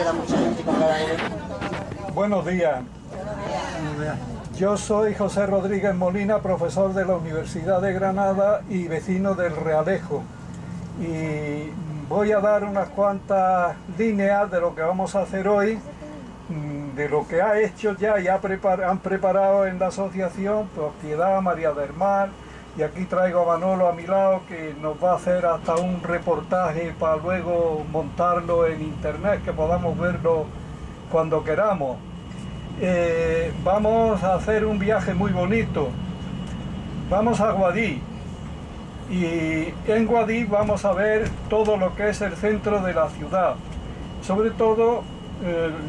queda mucha gente con cada vez. Buenos días. Yo soy José Rodríguez Molina, profesor de la Universidad de Granada y vecino del Realejo. Y voy a dar unas cuantas líneas de lo que vamos a hacer hoy, de lo que ha hecho ya y han preparado en la asociación, pues Piedad, María del Mar, y aquí traigo a Manolo a mi lado, que nos va a hacer hasta un reportaje para luego montarlo en internet, que podamos verlo cuando queramos. Vamos a hacer un viaje muy bonito. Vamos a Guadix, y en Guadix vamos a ver todo lo que es el centro de la ciudad, sobre todo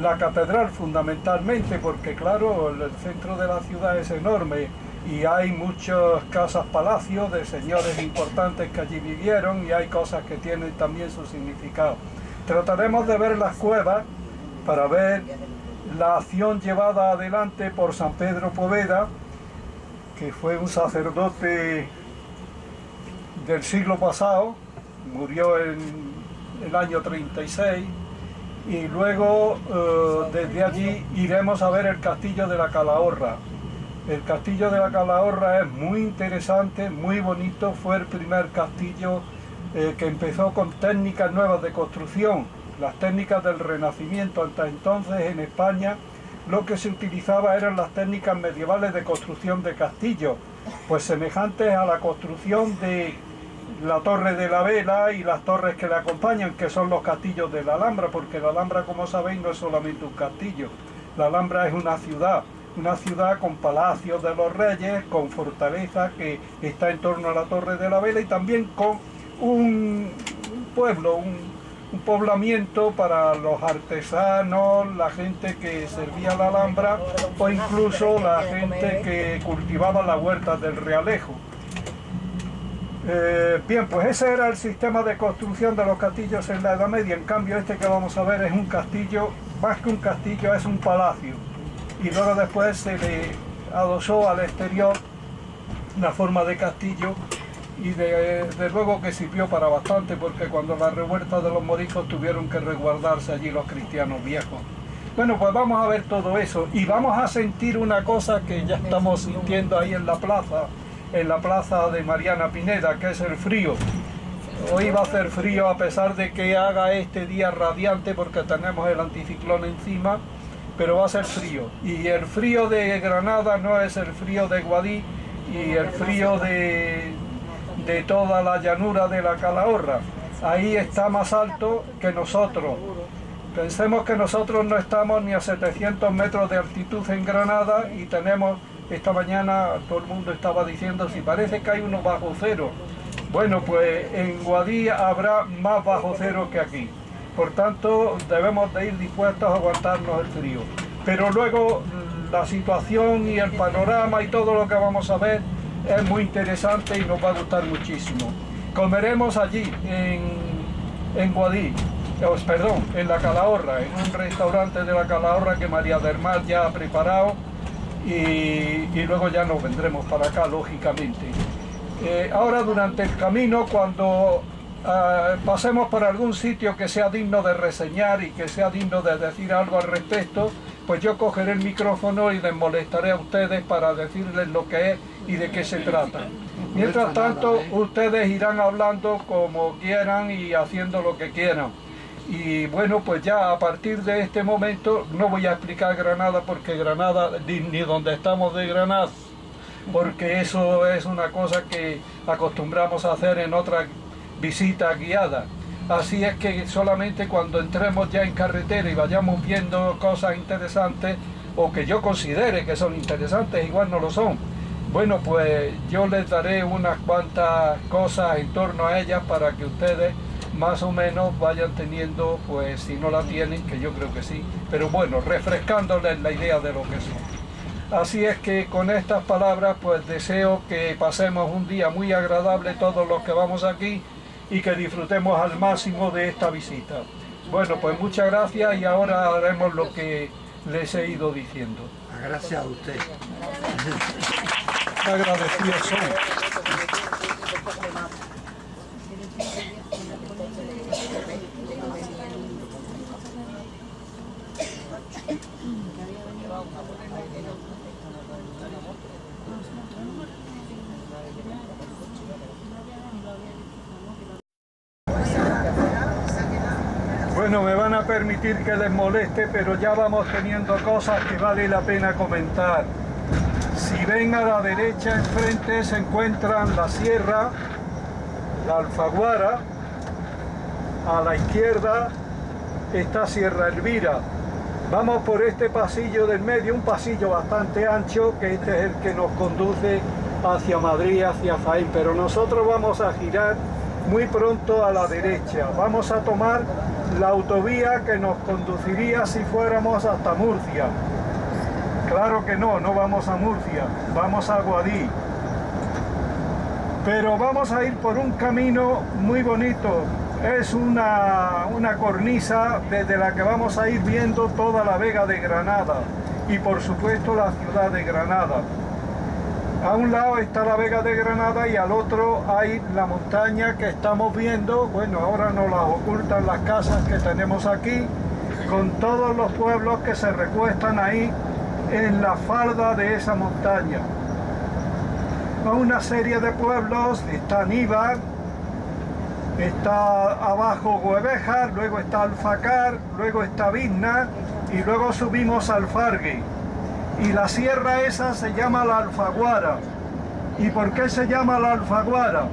la catedral fundamentalmente, porque claro, el centro de la ciudad es enorme y hay muchas casas palacios de señores importantes que allí vivieron, y hay cosas que tienen también su significado. Trataremos de ver las cuevas para ver la acción llevada adelante por San Pedro Poveda, que fue un sacerdote del siglo pasado, murió en el año 36, y luego desde allí iremos a ver el castillo de la Calahorra. El castillo de la Calahorra es muy interesante, muy bonito, fue el primer castillo que empezó con técnicas nuevas de construcción, las técnicas del Renacimiento. Hasta entonces en España lo que se utilizaba eran las técnicas medievales de construcción de castillos, pues semejantes a la construcción de la Torre de la Vela y las torres que le acompañan, que son los castillos de la Alhambra, porque la Alhambra, como sabéis, no es solamente un castillo. La Alhambra es una ciudad con palacios de los reyes, con fortaleza que está en torno a la Torre de la Vela, y también con un pueblo, un poblamiento para los artesanos, la gente que servía la Alhambra, o incluso la gente que cultivaba las huertas del Realejo. Bien, pues ese era el sistema de construcción de los castillos en la Edad Media. En cambio, este que vamos a ver es un castillo, más que un castillo, es un palacio. Y luego después se le adosó al exterior la forma de castillo, y de luego que sirvió para bastante, porque cuando la revuelta de los moriscos tuvieron que resguardarse allí los cristianos viejos. Bueno, pues vamos a ver todo eso, y vamos a sentir una cosa que ya estamos sintiendo ahí en la plaza de Mariana Pineda, que es el frío. Hoy va a hacer frío a pesar de que haga este día radiante, porque tenemos el anticiclón encima, pero va a ser frío. Y el frío de Granada no es el frío de Guadix y el frío de toda la llanura de la Calahorra. Ahí está más alto que nosotros. Pensemos que nosotros no estamos ni a 700 metros de altitud en Granada, y tenemos, esta mañana todo el mundo estaba diciendo si parece que hay uno bajo cero. Bueno, pues en Guadix habrá más bajo cero que aquí. Por tanto, debemos de ir dispuestos a aguantarnos el frío. Pero luego la situación y el panorama y todo lo que vamos a ver es muy interesante y nos va a gustar muchísimo. Comeremos allí, en Guadix, perdón, en la Calahorra, en un restaurante de la Calahorra que María del Mar ya ha preparado, y luego ya nos vendremos para acá, lógicamente. Ahora, durante el camino, cuando pasemos por algún sitio que sea digno de reseñar y que sea digno de decir algo al respecto, pues yo cogeré el micrófono y les molestaré a ustedes para decirles lo que es y de qué se trata. Mientras tanto, ustedes irán hablando como quieran y haciendo lo que quieran. Y bueno, pues ya a partir de este momento no voy a explicar Granada, porque Granada, ni donde estamos de Granada, porque eso es una cosa que acostumbramos a hacer en otras visitas guiadas. Así es que solamente cuando entremos ya en carretera y vayamos viendo cosas interesantes, o que yo considere que son interesantes, igual no lo son, bueno, pues yo les daré unas cuantas cosas en torno a ellas para que ustedes más o menos vayan teniendo, pues si no la tienen, que yo creo que sí, pero bueno, refrescándoles la idea de lo que son. Así es que con estas palabras pues deseo que pasemos un día muy agradable todos los que vamos aquí, y que disfrutemos al máximo de esta visita. Bueno, pues muchas gracias, y ahora haremos lo que les he ido diciendo. Gracias a usted. Agradecidos son. Bueno, me van a permitir que les moleste, pero ya vamos teniendo cosas que vale la pena comentar. Si ven a la derecha enfrente se encuentran la sierra, la Alfaguara, a la izquierda está Sierra Elvira. Vamos por este pasillo del medio, un pasillo bastante ancho, que este es el que nos conduce hacia Madrid, hacia Jaén, pero nosotros vamos a girar muy pronto a la derecha. Vamos a tomar la autovía que nos conduciría si fuéramos hasta Murcia. Claro que no, no vamos a Murcia, vamos a Guadix. Pero vamos a ir por un camino muy bonito. Es una cornisa desde la que vamos a ir viendo toda la Vega de Granada y por supuesto la ciudad de Granada. A un lado está la Vega de Granada y al otro hay la montaña que estamos viendo. Bueno, ahora nos las ocultan las casas que tenemos aquí, con todos los pueblos que se recuestan ahí en la falda de esa montaña. Una serie de pueblos, está Níbar, está abajo Güevejar, luego está Alfacar, luego está Vizna y luego subimos al Alfargue. Y la sierra esa se llama la Alfaguara. ¿Y por qué se llama la Alfaguara?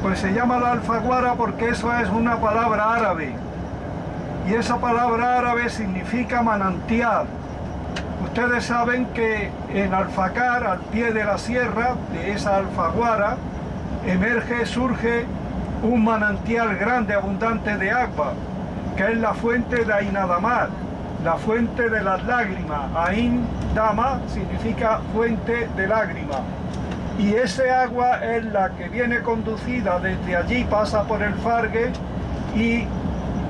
Pues se llama la Alfaguara porque eso es una palabra árabe. Y esa palabra árabe significa manantial. Ustedes saben que en Alfacar, al pie de la sierra, de esa Alfaguara, surge un manantial grande, abundante de agua, que es la fuente de Ainadamar, la fuente de las lágrimas. Ain Dama significa fuente de lágrimas. Y ese agua es la que viene conducida desde allí, pasa por el Fargue y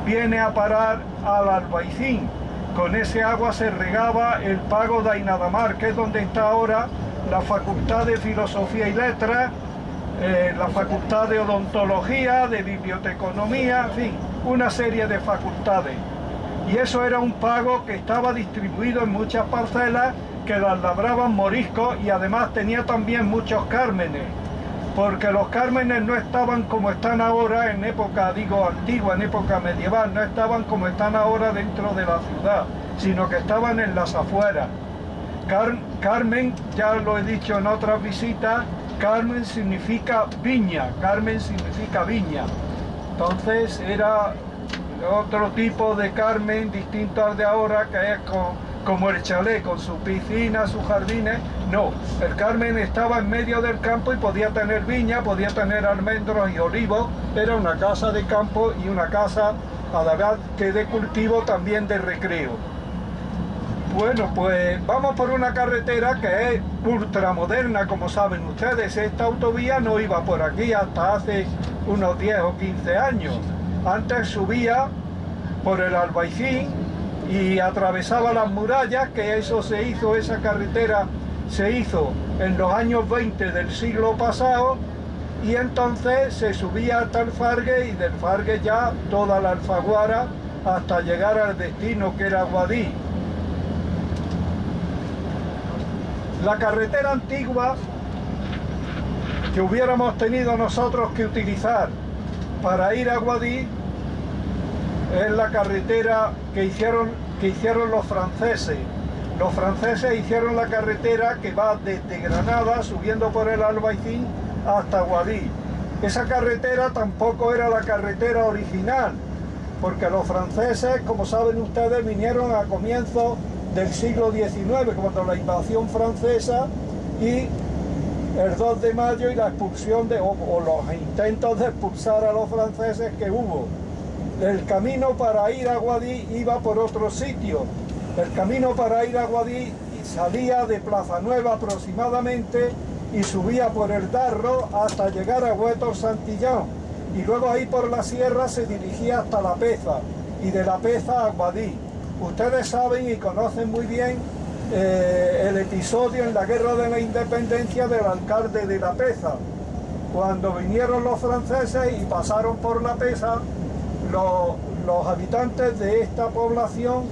viene a parar al Albaicín. Con ese agua se regaba el pago de Ainadamar, que es donde está ahora la Facultad de Filosofía y Letras, la Facultad de Odontología, de Biblioteconomía, en fin, una serie de facultades. Y eso era un pago que estaba distribuido en muchas parcelas que las labraban moriscos y además tenía también muchos cármenes, porque los cármenes no estaban como están ahora en época, antigua, en época medieval, no estaban como están ahora dentro de la ciudad, sino que estaban en las afueras. Carmen, ya lo he dicho en otras visitas, Carmen significa viña, Carmen significa viña. Entonces era otro tipo de Carmen distinto al de ahora, que es como el chalet, con su piscina, sus jardines. No, el Carmen estaba en medio del campo y podía tener viña, podía tener almendros y olivos. Era una casa de campo y una casa, a la vez que de cultivo, también de recreo. Bueno, pues vamos por una carretera que es ultramoderna, como saben ustedes. Esta autovía no iba por aquí hasta hace unos 10 o 15 años. Antes subía por el Albaicín y atravesaba las murallas, que eso se hizo, esa carretera se hizo en los años 20 del siglo pasado, y entonces se subía hasta el Fargue y del Fargue ya toda la Alfaguara hasta llegar al destino que era Guadix. La carretera antigua que hubiéramos tenido nosotros que utilizar para ir a Guadix es la carretera que hicieron los franceses. Los franceses hicieron la carretera que va desde Granada, subiendo por el Albaicín, hasta Guadix. Esa carretera tampoco era la carretera original, porque los franceses, como saben ustedes, vinieron a comienzos del siglo XIX, cuando la invasión francesa y el 2 de mayo y la expulsión o los intentos de expulsar a los franceses que hubo. El camino para ir a Guadix iba por otro sitio. El camino para ir a Guadix salía de Plaza Nueva aproximadamente y subía por el Darro hasta llegar a Huétor-Santillán. Y luego ahí por la sierra se dirigía hasta La Peza y de La Peza a Guadix. Ustedes saben y conocen muy bien el episodio en la Guerra de la Independencia del alcalde de La Peza. Cuando vinieron los franceses y pasaron por La Peza, los habitantes de esta población,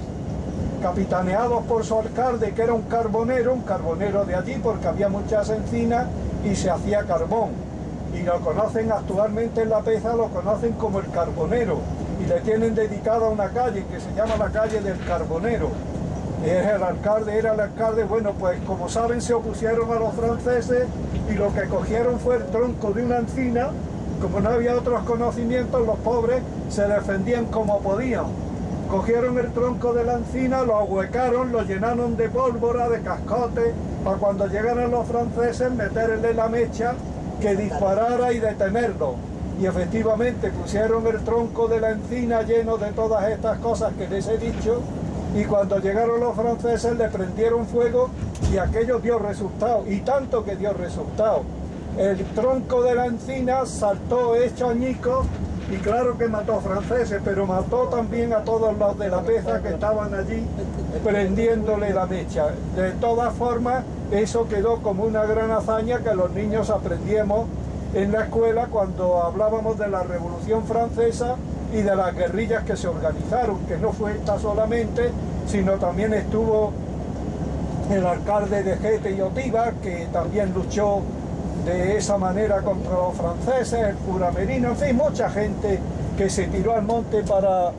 capitaneados por su alcalde, que era un carbonero de allí, porque había muchas encinas y se hacía carbón. y lo conocen actualmente en La Peza, lo conocen como el Carbonero, y le tienen dedicada una calle que se llama la calle del Carbonero. Era el alcalde, bueno, pues como saben se opusieron a los franceses y lo que cogieron fue el tronco de una encina. Como no había otros conocimientos, los pobres se defendían como podían. Cogieron el tronco de la encina, lo ahuecaron, lo llenaron de pólvora, de cascote, para cuando llegaran los franceses meterle la mecha que disparara y detenerlo. Y efectivamente pusieron el tronco de la encina lleno de todas estas cosas que les he dicho, y cuando llegaron los franceses le prendieron fuego y aquello dio resultado, y tanto que dio resultado. El tronco de la encina saltó hecho añicos y claro que mató franceses, pero mató también a todos los de La Peza que estaban allí prendiéndole la mecha. De todas formas, eso quedó como una gran hazaña que los niños aprendíamos en la escuela cuando hablábamos de la Revolución Francesa y de las guerrillas que se organizaron, que no fue esta solamente, sino también estuvo el alcalde de Gete y Otiva, que también luchó de esa manera contra los franceses, el cura Merino, en fin, mucha gente que se tiró al monte para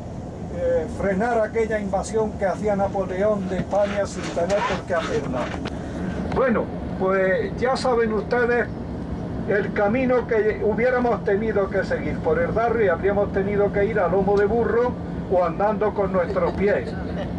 frenar aquella invasión que hacía Napoleón de España sin tener por qué hacer nada. Bueno, pues ya saben ustedes el camino que hubiéramos tenido que seguir por el Darro, y habríamos tenido que ir a lomo de burro o andando con nuestros pies,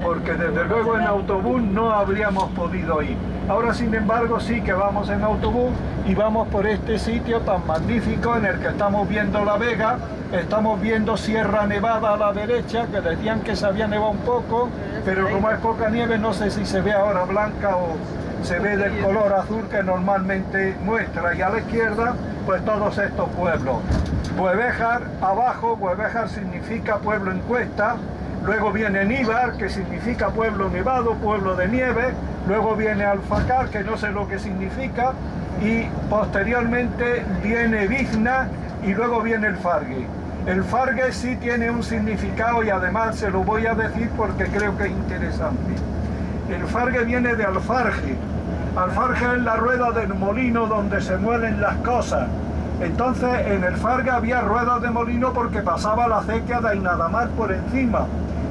porque desde luego en autobús no habríamos podido ir. Ahora, sin embargo, sí que vamos en autobús y vamos por este sitio tan magnífico en el que estamos viendo La Vega, estamos viendo Sierra Nevada a la derecha, que decían que se había nevado un poco, pero como es poca nieve, no sé si se ve ahora blanca o se ve del color azul que normalmente muestra, y a la izquierda pues todos estos pueblos. Buevéjar abajo, Buevéjar significa pueblo en cuesta, luego viene Níbar, que significa pueblo nevado, pueblo de nieve, luego viene Alfacar, que no sé lo que significa, y posteriormente viene Bizna y luego viene el Fargue. El Fargue sí tiene un significado y además se lo voy a decir porque creo que es interesante. El Fargue viene de alfarge. Alfarge es la rueda del molino donde se muelen las cosas. Entonces en el Fargue había ruedas de molino porque pasaba la acequia de Ainadamar por encima.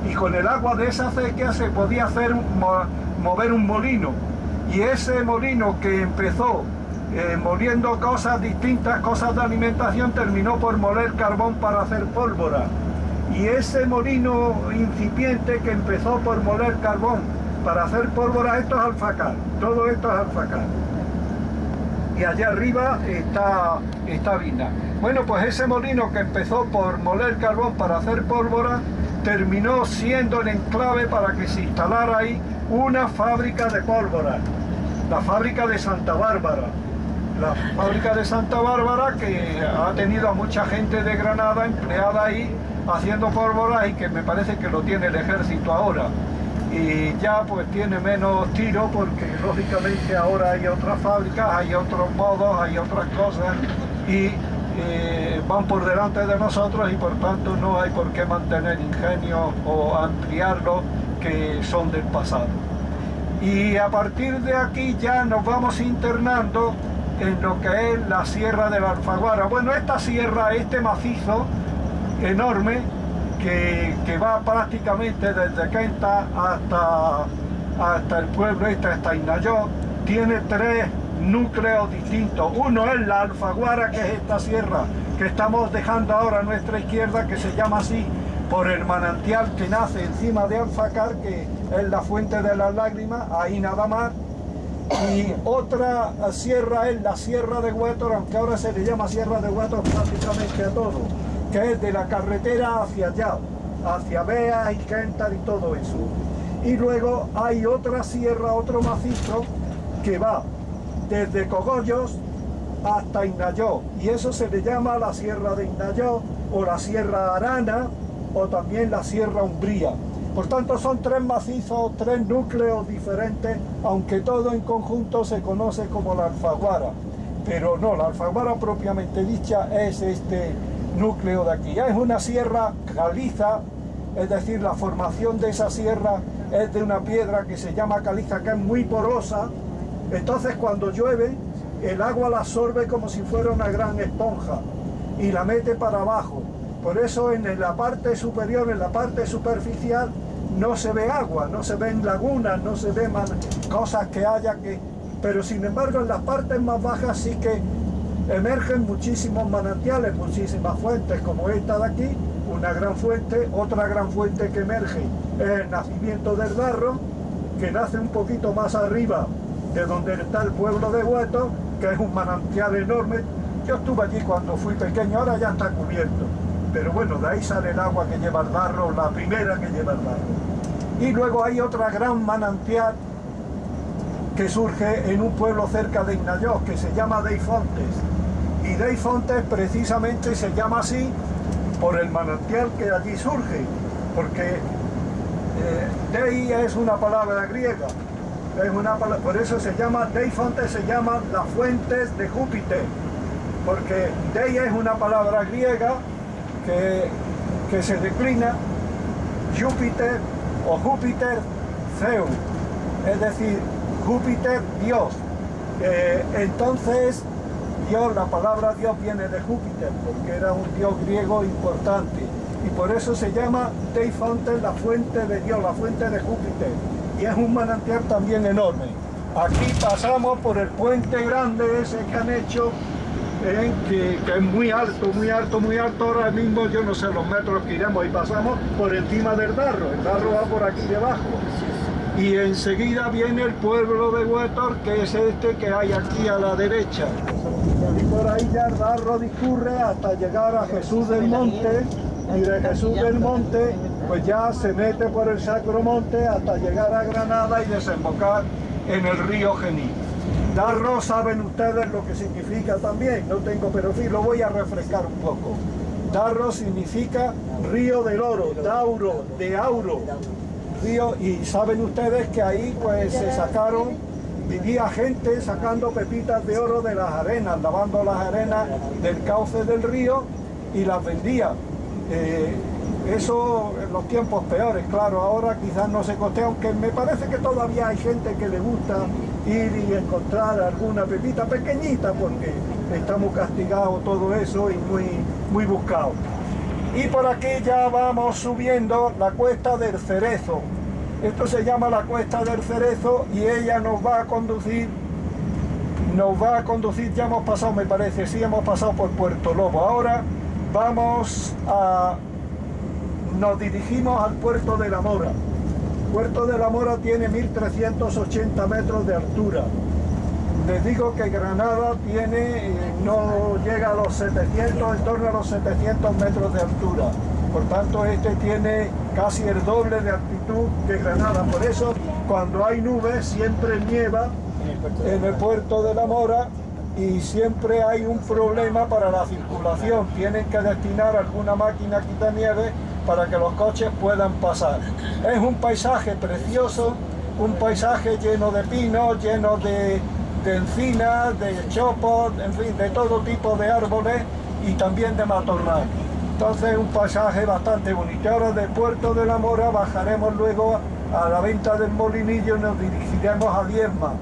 Y con el agua de esa acequia se podía hacer mover un molino. Y ese molino que empezó moliendo cosas distintas, cosas de alimentación, terminó por moler carbón para hacer pólvora. Y ese molino incipiente que empezó por moler carbón para hacer pólvora, esto es Alfacar, todo esto es Alfacar. Y allá arriba está Bizna. Bueno, pues ese molino que empezó por moler carbón para hacer pólvora, terminó siendo el enclave para que se instalara ahí una fábrica de pólvora, la fábrica de Santa Bárbara. La fábrica de Santa Bárbara, que ha tenido a mucha gente de Granada empleada ahí haciendo pólvora, y que me parece que lo tiene el ejército ahora. Y ya pues tiene menos tiro porque lógicamente ahora hay otras fábricas, hay otros modos, hay otras cosas, y van por delante de nosotros, y por tanto no hay por qué mantener ingenios o ampliarlos que son del pasado. Y a partir de aquí ya nos vamos internando en lo que es la Sierra de la Alfaguara. Bueno, esta sierra, este macizo enorme que va prácticamente desde Quenta hasta el pueblo hasta Ainayó, tiene tres núcleos distintos. Uno es la Alfaguara, que es esta sierra que estamos dejando ahora a nuestra izquierda, que se llama así por el manantial que nace encima de Alfacar, que es la fuente de las lágrimas, ahí nada más. Y otra sierra es la Sierra de Huétor, aunque ahora se le llama Sierra de Huétor prácticamente a todo, que es de la carretera hacia allá, hacia Beas y Quentar y todo eso. Y luego hay otra sierra, otro macizo, que va desde Cogollos hasta Ainayó, y eso se le llama la Sierra de Ainayó, o la Sierra Arana, o también la Sierra Umbría. Por tanto, son tres macizos, tres núcleos diferentes, aunque todo en conjunto se conoce como la Alfaguara. Pero no, la Alfaguara propiamente dicha es este núcleo de aquí. Es una sierra caliza, es decir, la formación de esa sierra es de una piedra que se llama caliza, que es muy porosa. Entonces cuando llueve el agua la absorbe como si fuera una gran esponja y la mete para abajo. Por eso en la parte superior, en la parte superficial, no se ve agua, no se ven lagunas, no se ven cosas que haya que... Pero sin embargo en las partes más bajas sí que emergen muchísimos manantiales, muchísimas fuentes, como esta de aquí, una gran fuente. Otra gran fuente que emerge es el nacimiento del Darro, que nace un poquito más arriba de donde está el pueblo de Huetor, que es un manantial enorme. Yo estuve allí cuando fui pequeño, ahora ya está cubierto, pero bueno, de ahí sale el agua que lleva el Darro, la primera que lleva el Darro. Y luego hay otra gran manantial que surge en un pueblo cerca de Ignayoz, que se llama Deifontes. Y Deifontes precisamente se llama así por el manantial que allí surge, porque Dei es una palabra griega, por eso se llama Deifontes, se llama las fuentes de Júpiter, porque Dei es una palabra griega que se declina Júpiter o Júpiter Zeus, es decir, Júpiter Dios. Entonces Dios, la palabra Dios viene de Júpiter, porque era un dios griego importante, y por eso se llama Deifontes, la fuente de Dios, la fuente de Júpiter, y es un manantial también enorme. Aquí pasamos por el puente grande ese que han hecho, que es muy alto, muy alto, muy alto. Ahora mismo yo no sé los metros que iremos, y pasamos por encima del Darro. El Darro va por aquí debajo. Y enseguida viene el pueblo de Huetor, que es este que hay aquí a la derecha. Y por ahí ya el Darro discurre hasta llegar a Jesús del Monte, y de Jesús del Monte pues ya se mete por el Sacro Monte hasta llegar a Granada y desembocar en el río Genil. Darro, saben ustedes lo que significa también, no tengo, pero sí, lo voy a refrescar un poco. Darro significa río del oro, dauro, de auro. Río, y saben ustedes que ahí pues se sacaron, vivía gente sacando pepitas de oro de las arenas, lavando las arenas del cauce del río y las vendía. Eso en los tiempos peores, claro, ahora quizás no se costea, aunque me parece que todavía hay gente que le gusta ir y encontrar alguna pepita pequeñita, porque está muy castigado todo eso y muy buscado. Y por aquí ya vamos subiendo la cuesta del Cerezo. Esto se llama la cuesta del Cerezo y ella nos va a conducir, ya hemos pasado, me parece, sí hemos pasado por Puerto Lobo. Ahora nos dirigimos al Puerto de la Mora. Puerto de la Mora tiene 1380 metros de altura. Les digo que Granada no llega a los 700, en torno a los 700 metros de altura. Por tanto, este tiene casi el doble de altitud que Granada. Por eso, cuando hay nubes, siempre nieva en el Puerto de la Mora y siempre hay un problema para la circulación. Tienen que destinar alguna máquina quitanieve para que los coches puedan pasar. Es un paisaje precioso, un paisaje lleno de pinos, lleno de encinas, de chopos, en fin, de todo tipo de árboles y también de matorral. Entonces un paisaje bastante bonito. Ahora del Puerto de la Mora bajaremos luego a la venta del Molinillo y nos dirigiremos a Diezma.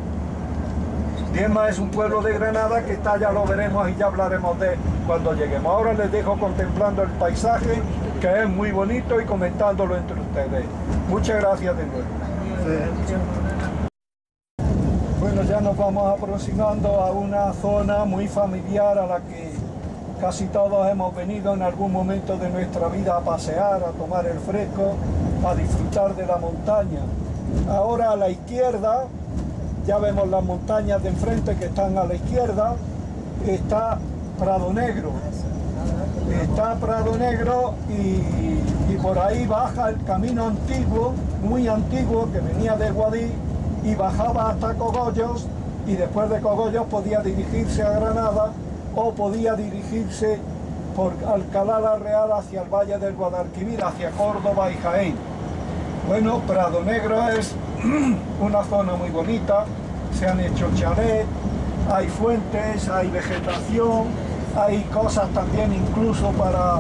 Diezma es un pueblo de Granada que está, ya lo veremos y ya hablaremos de él cuando lleguemos. Ahora les dejo contemplando el paisaje, que es muy bonito, y comentándolo entre ustedes. Muchas gracias de nuevo. Bueno, ya nos vamos aproximando a una zona muy familiar a la que casi todos hemos venido en algún momento de nuestra vida a pasear, a tomar el fresco, a disfrutar de la montaña. Ahora a la izquierda, ya vemos las montañas de enfrente que están a la izquierda, está Prado Negro. Está Prado Negro y por ahí baja el camino antiguo, muy antiguo, que venía de Guadix y bajaba hasta Cogollos, y después de Cogollos podía dirigirse a Granada o podía dirigirse por Alcalá la Real hacia el Valle del Guadalquivir, hacia Córdoba y Jaén. Bueno, Prado Negro es una zona muy bonita, se han hecho chalets, hay fuentes, hay vegetación, hay cosas también incluso para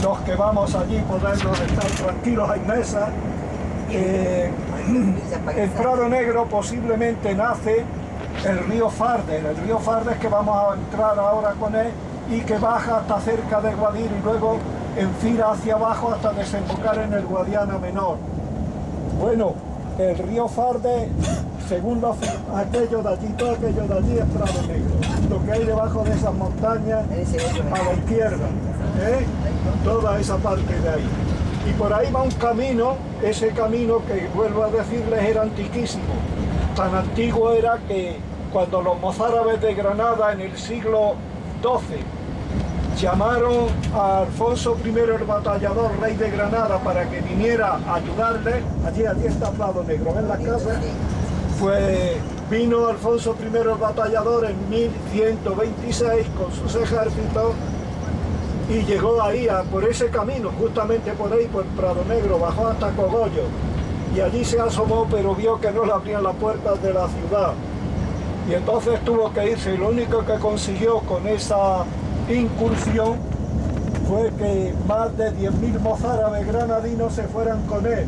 los que vamos allí podernos estar tranquilos, hay mesas. El Prado Negro posiblemente nace el río Fardes. El río Fardes que vamos a entrar ahora con él y que baja hasta cerca de Guadix y luego enfila hacia abajo hasta desembocar en el Guadiana Menor. Bueno, el río Fardes, según aquello de allí, todo aquello de allí es Prado Negro. Lo que hay debajo de esas montañas a la izquierda, toda esa parte de ahí. Y por ahí va un camino, ese camino que vuelvo a decirles era antiquísimo. Tan antiguo era que cuando los mozárabes de Granada en el siglo XII llamaron a Alfonso I el Batallador, rey de Granada, para que viniera a ayudarle, allí está Prado Negro, ¿ven las casas? Pues vino Alfonso I el Batallador en 1126 con sus ejércitos y llegó ahí, por ese camino, justamente por ahí, por Prado Negro, bajó hasta Cogollo y allí se asomó, pero vio que no le abrían las puertas de la ciudad y entonces tuvo que irse. Y lo único que consiguió con esa incursión fue que más de 10.000 mozárabes granadinos se fueran con él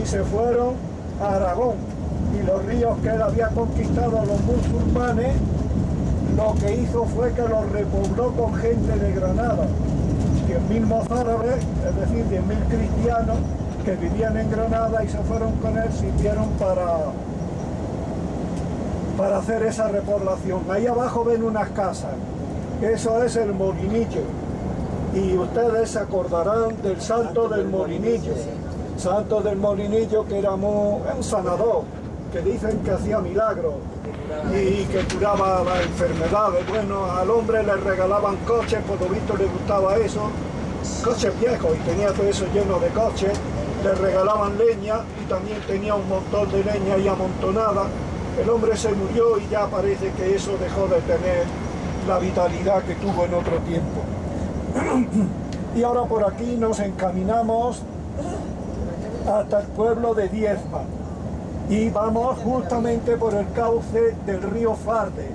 y se fueron a Aragón, y los ríos que él había conquistado a los musulmanes, lo que hizo fue que los repobló con gente de Granada. 10.000 mozárabes, es decir, 10.000 cristianos que vivían en Granada y se fueron con él, sirvieron para hacer esa repoblación. Ahí abajo ven unas casas. Eso es el Molinillo, y ustedes se acordarán del Santo del Molinillo. Santo del Molinillo, que era un sanador, que dicen que hacía milagros y que curaba las enfermedades. Bueno, al hombre le regalaban coches, por lo visto le gustaba eso, coches viejos, y tenía todo eso lleno de coches. Le regalaban leña y también tenía un montón de leña ahí amontonada. El hombre se murió y ya parece que eso dejó de tener la vitalidad que tuvo en otro tiempo. Y ahora por aquí nos encaminamos hasta el pueblo de Diezma y vamos justamente por el cauce del río Fardes.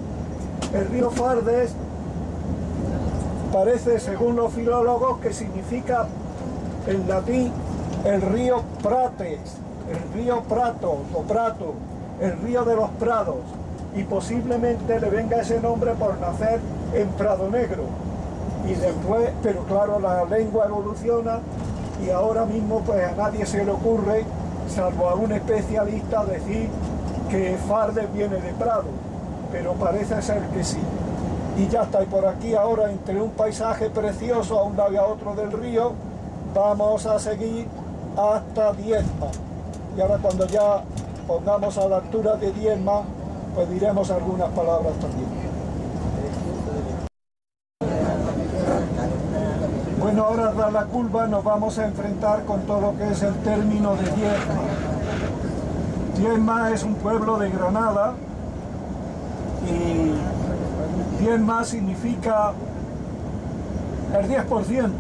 El río Fardes parece, según los filólogos, que significa en latín el río Prates, el río Prato o Prato, el río de los prados, y posiblemente le venga ese nombre por nacer en Prado Negro. Y después, pero claro, la lengua evoluciona y ahora mismo pues a nadie se le ocurre, salvo a un especialista, decir que Fardes viene de Prado, pero parece ser que sí. Y ya está, y por aquí ahora, entre un paisaje precioso a un lado y a otro del río, vamos a seguir hasta Diezma. Y ahora cuando ya pongamos a la altura de Diezma, pues diremos algunas palabras también. Bueno, ahora tras la curva nos vamos a enfrentar con todo lo que es el término de Diezma. Diezma es un pueblo de Granada y Diezma significa el 10%.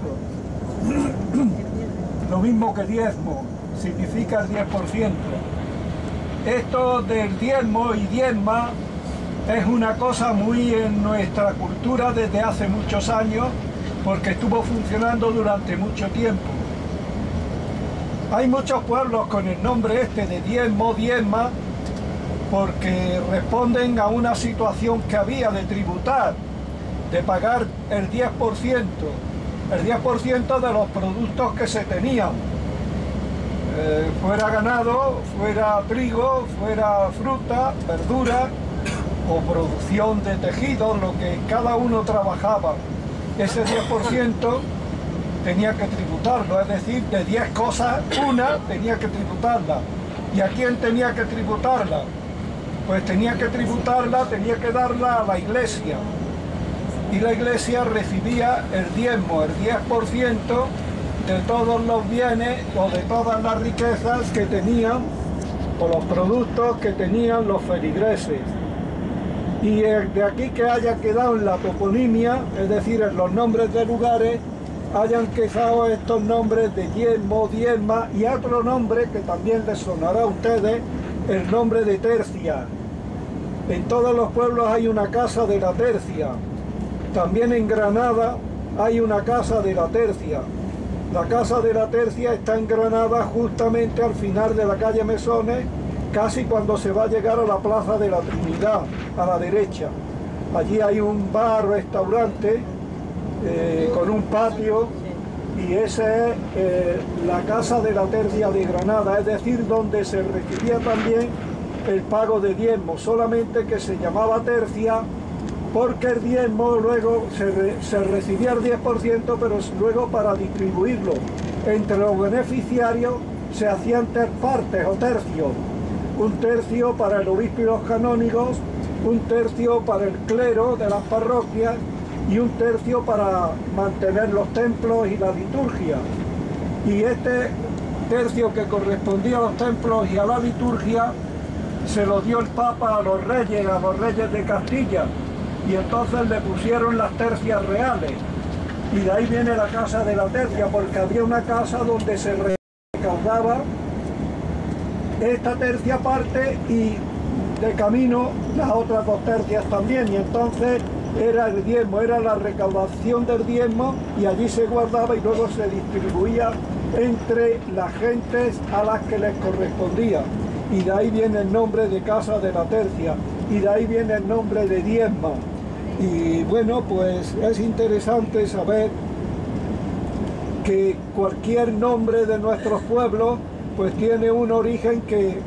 Lo mismo que diezmo, significa el 10%. Esto del diezmo y diezma es una cosa muy en nuestra cultura desde hace muchos años, porque estuvo funcionando durante mucho tiempo. Hay muchos pueblos con el nombre este de diezmo, diezma, porque responden a una situación que había de tributar, de pagar el 10% de los productos que se tenían. Fuera ganado, fuera trigo, fuera fruta, verdura o producción de tejidos, lo que cada uno trabajaba. Ese 10% tenía que tributarlo, es decir, de 10 cosas, una tenía que tributarla. ¿Y a quién tenía que tributarla? Pues tenía que tributarla, tenía que darla a la iglesia. Y la iglesia recibía el diezmo, el 10%, de todos los bienes o de todas las riquezas que tenían o los productos que tenían los feligreses. Y de aquí que haya quedado en la toponimia, es decir, en los nombres de lugares, hayan quedado estos nombres de diezmo, diezma y otro nombre que también les sonará a ustedes, el nombre de tercia. En todos los pueblos hay una casa de la tercia. También en Granada hay una casa de la tercia. La casa de la tercia está en Granada justamente al final de la calle Mesones casi cuando se va a llegar a la Plaza de la Trinidad, a la derecha. Allí hay un bar, restaurante, con un patio, y esa es la Casa de la Tercia de Granada, es decir, donde se recibía también el pago de diezmo, solamente que se llamaba tercia porque el diezmo luego se recibía el 10%, pero luego para distribuirlo entre los beneficiarios se hacían partes o tercios. Un tercio para el obispo y los canónigos, un tercio para el clero de las parroquias y un tercio para mantener los templos y la liturgia. Y este tercio que correspondía a los templos y a la liturgia se lo dio el Papa a los reyes de Castilla, y entonces le pusieron las tercias reales, y de ahí viene la Casa de la Tercia, porque había una casa donde se recaudaba esta tercia parte y de camino las otras 2 tercias también, y entonces era el diezmo, era la recaudación del diezmo, y allí se guardaba y luego se distribuía entre las gentes a las que les correspondía, y de ahí viene el nombre de Casa de la Tercia, y de ahí viene el nombre de diezma. Y bueno, pues es interesante saber que cualquier nombre de nuestros pueblos pues tiene un origen que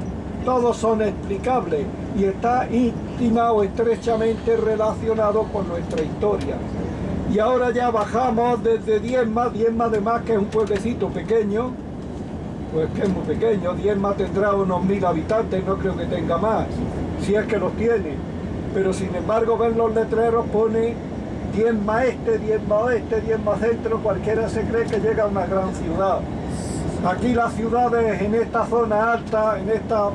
todos son explicables y está íntima o estrechamente relacionado con nuestra historia. Y ahora ya bajamos desde Diezma además, que es un pueblecito pequeño, pues que es muy pequeño. Diezma tendrá unos 1000 habitantes, no creo que tenga más, si es que los tiene. Pero sin embargo, ven los letreros, pone Diezma Este, Diezma Oeste, Diezma Centro, cualquiera se cree que llega a una gran ciudad. Aquí las ciudades en esta zona alta, en esta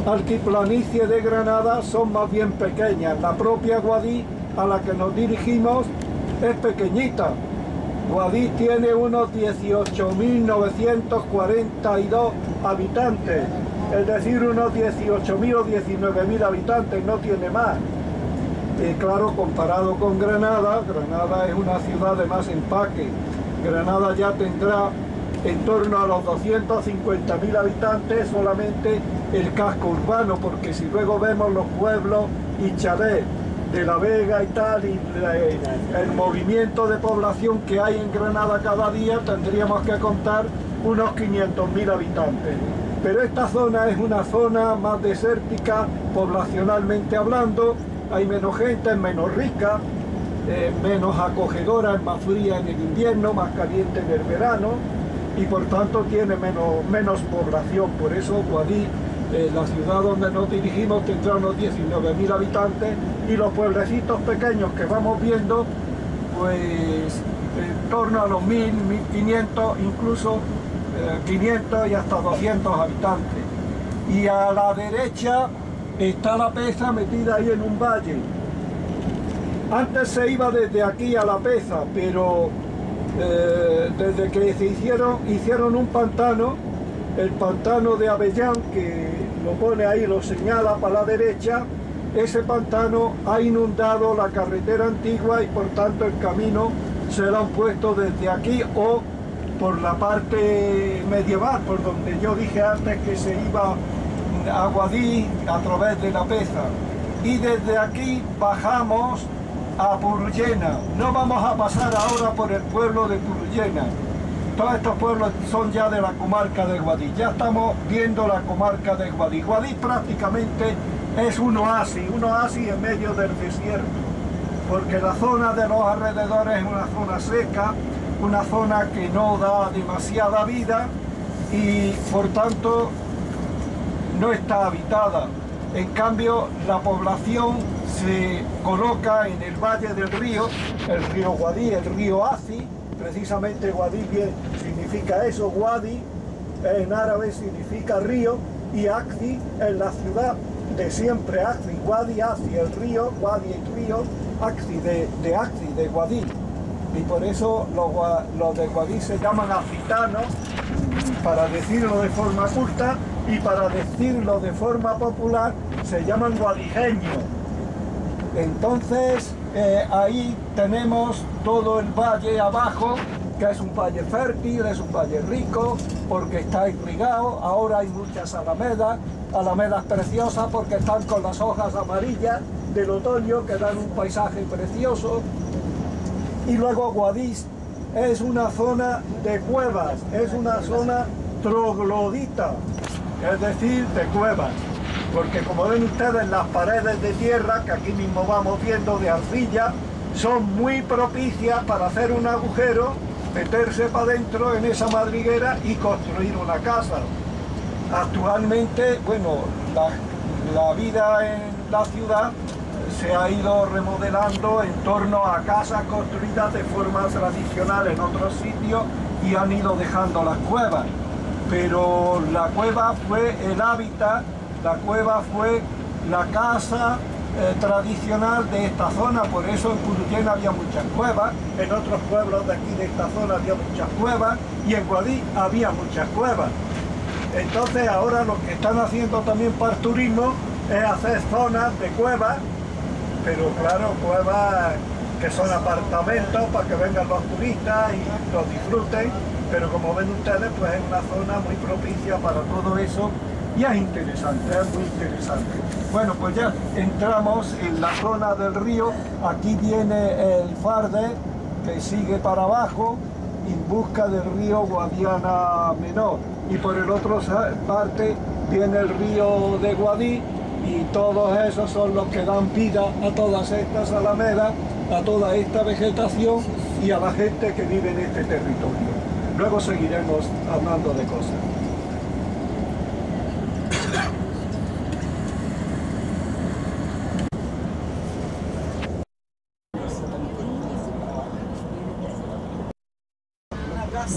altiplanicie de Granada, son más bien pequeñas. La propia Guadix, a la que nos dirigimos, es pequeñita. Guadix tiene unos 18.942 habitantes, es decir, unos 18.000 o 19.000 habitantes, no tiene más. Y claro, comparado con Granada, Granada es una ciudad de más empaque. Granada ya tendrá en torno a los 250.000 habitantes solamente el casco urbano, porque si luego vemos los pueblos y chalés de La Vega y tal, y el movimiento de población que hay en Granada cada día, tendríamos que contar unos 500.000 habitantes. Pero esta zona es una zona más desértica, poblacionalmente hablando, hay menos gente, es menos rica, menos acogedora, es más fría en el invierno, más caliente en el verano, y por tanto tiene menos población. Por eso Guadix, la ciudad donde nos dirigimos, tendrá unos 19.000 habitantes, y los pueblecitos pequeños que vamos viendo, pues en torno a los 1.000, 1.500, incluso 500 y hasta 200 habitantes. Y a la derecha está La Peza, metida ahí en un valle. Antes se iba desde aquí a La Peza, pero desde que se hicieron un pantano, el pantano de Avellán, que lo pone ahí, lo señala para la derecha, ese pantano ha inundado la carretera antigua y por tanto el camino se lo han puesto desde aquí o por la parte medieval, por donde yo dije antes que se iba a Guadix a través de La Peza. Y desde aquí bajamos a Purullena. No vamos a pasar ahora por el pueblo de Purullena. Todos estos pueblos son ya de la comarca de Guadix. Ya estamos viendo la comarca de Guadix. Guadix prácticamente es un oasis en medio del desierto, porque la zona de los alrededores es una zona seca, una zona que no da demasiada vida y por tanto no está habitada. En cambio, la población se coloca en el valle del río, el río Guadix, el río Aci. Precisamente Guadix significa eso, Guadix en árabe significa río, y Acci es la ciudad de siempre, Acci, Guadix, Aci, el río, Guadix, el río, Acci, de Acci, de Guadix. Y por eso los de Guadix se llaman acitanos, para decirlo de forma culta, y para decirlo de forma popular se llaman guadijeños. Entonces ahí tenemos todo el valle abajo, que es un valle fértil, es un valle rico, porque está irrigado. Ahora hay muchas alamedas preciosas porque están con las hojas amarillas del otoño que dan un paisaje precioso. Y luego Guadix es una zona de cuevas, es una zona troglodita, es decir, de cuevas, porque como ven ustedes, las paredes de tierra que aquí mismo vamos viendo de arcilla son muy propicias para hacer un agujero, meterse para adentro en esa madriguera y construir una casa. Actualmente, bueno, la vida en la ciudad se ha ido remodelando en torno a casas construidas de forma tradicional en otros sitios y han ido dejando las cuevas. Pero la cueva fue el hábitat, la cueva fue la casa tradicional de esta zona. Por eso en Curuyena había muchas cuevas, en otros pueblos de aquí de esta zona había muchas cuevas y en Guadix había muchas cuevas. Entonces ahora lo que están haciendo también para el turismo es hacer zonas de cuevas, pero claro, cuevas que son apartamentos para que vengan los turistas y los disfruten, pero como ven ustedes, pues es una zona muy propicia para todo eso y es interesante, es muy interesante. Bueno, pues ya entramos en la zona del río. Aquí viene el Farde, que sigue para abajo en busca del río Guadiana Menor, y por el otro parte viene el río de Guadix, y todos esos son los que dan vida a todas estas alamedas, a toda esta vegetación y a la gente que vive en este territorio. Luego seguiremos hablando de cosas.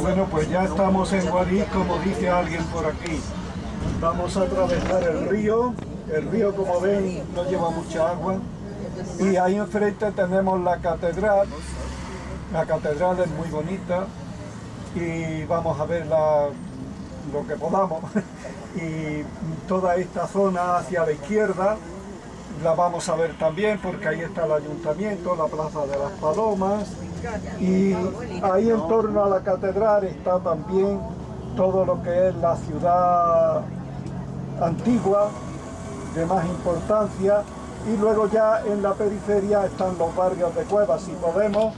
Bueno, pues ya estamos en Guadix, como dice alguien por aquí. Vamos a atravesar el río. El río, como ven, no lleva mucha agua. Y ahí enfrente tenemos la catedral. La catedral es muy bonita. Y vamos a ver lo que podamos. Y toda esta zona hacia la izquierda la vamos a ver también, porque ahí está el ayuntamiento, la Plaza de las Palomas. Y ahí en torno a la catedral está también todo lo que es la ciudad antigua, de más importancia, y luego ya en la periferia están los barrios de cuevas. Si podemos,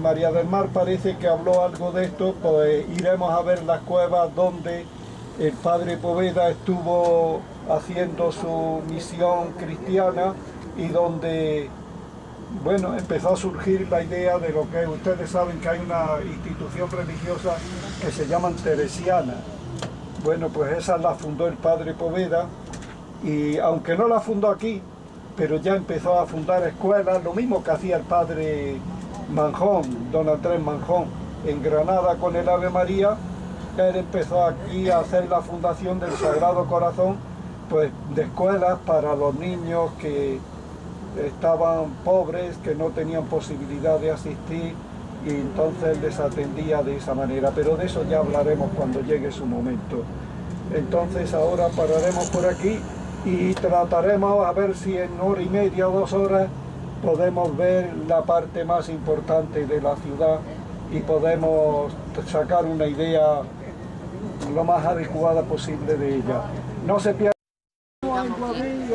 María del Mar parece que habló algo de esto, pues iremos a ver las cuevas donde el padre Poveda estuvo haciendo su misión cristiana y donde, bueno, empezó a surgir la idea de lo que ustedes saben que hay una institución religiosa que se llaman teresianas. Bueno, pues esa la fundó el padre Poveda, y aunque no la fundó aquí, pero ya empezó a fundar escuelas, lo mismo que hacía el padre Manjón, don Andrés Manjón, en Granada con el Ave María. Él empezó aquí a hacer la fundación del Sagrado Corazón, pues de escuelas para los niños que estaban pobres, que no tenían posibilidad de asistir, y entonces les atendía de esa manera, pero de eso ya hablaremos cuando llegue su momento. Entonces ahora pararemos por aquí y trataremos a ver si en hora y media o 2 horas podemos ver la parte más importante de la ciudad y podemos sacar una idea lo más adecuada posible de ella. No se pierdan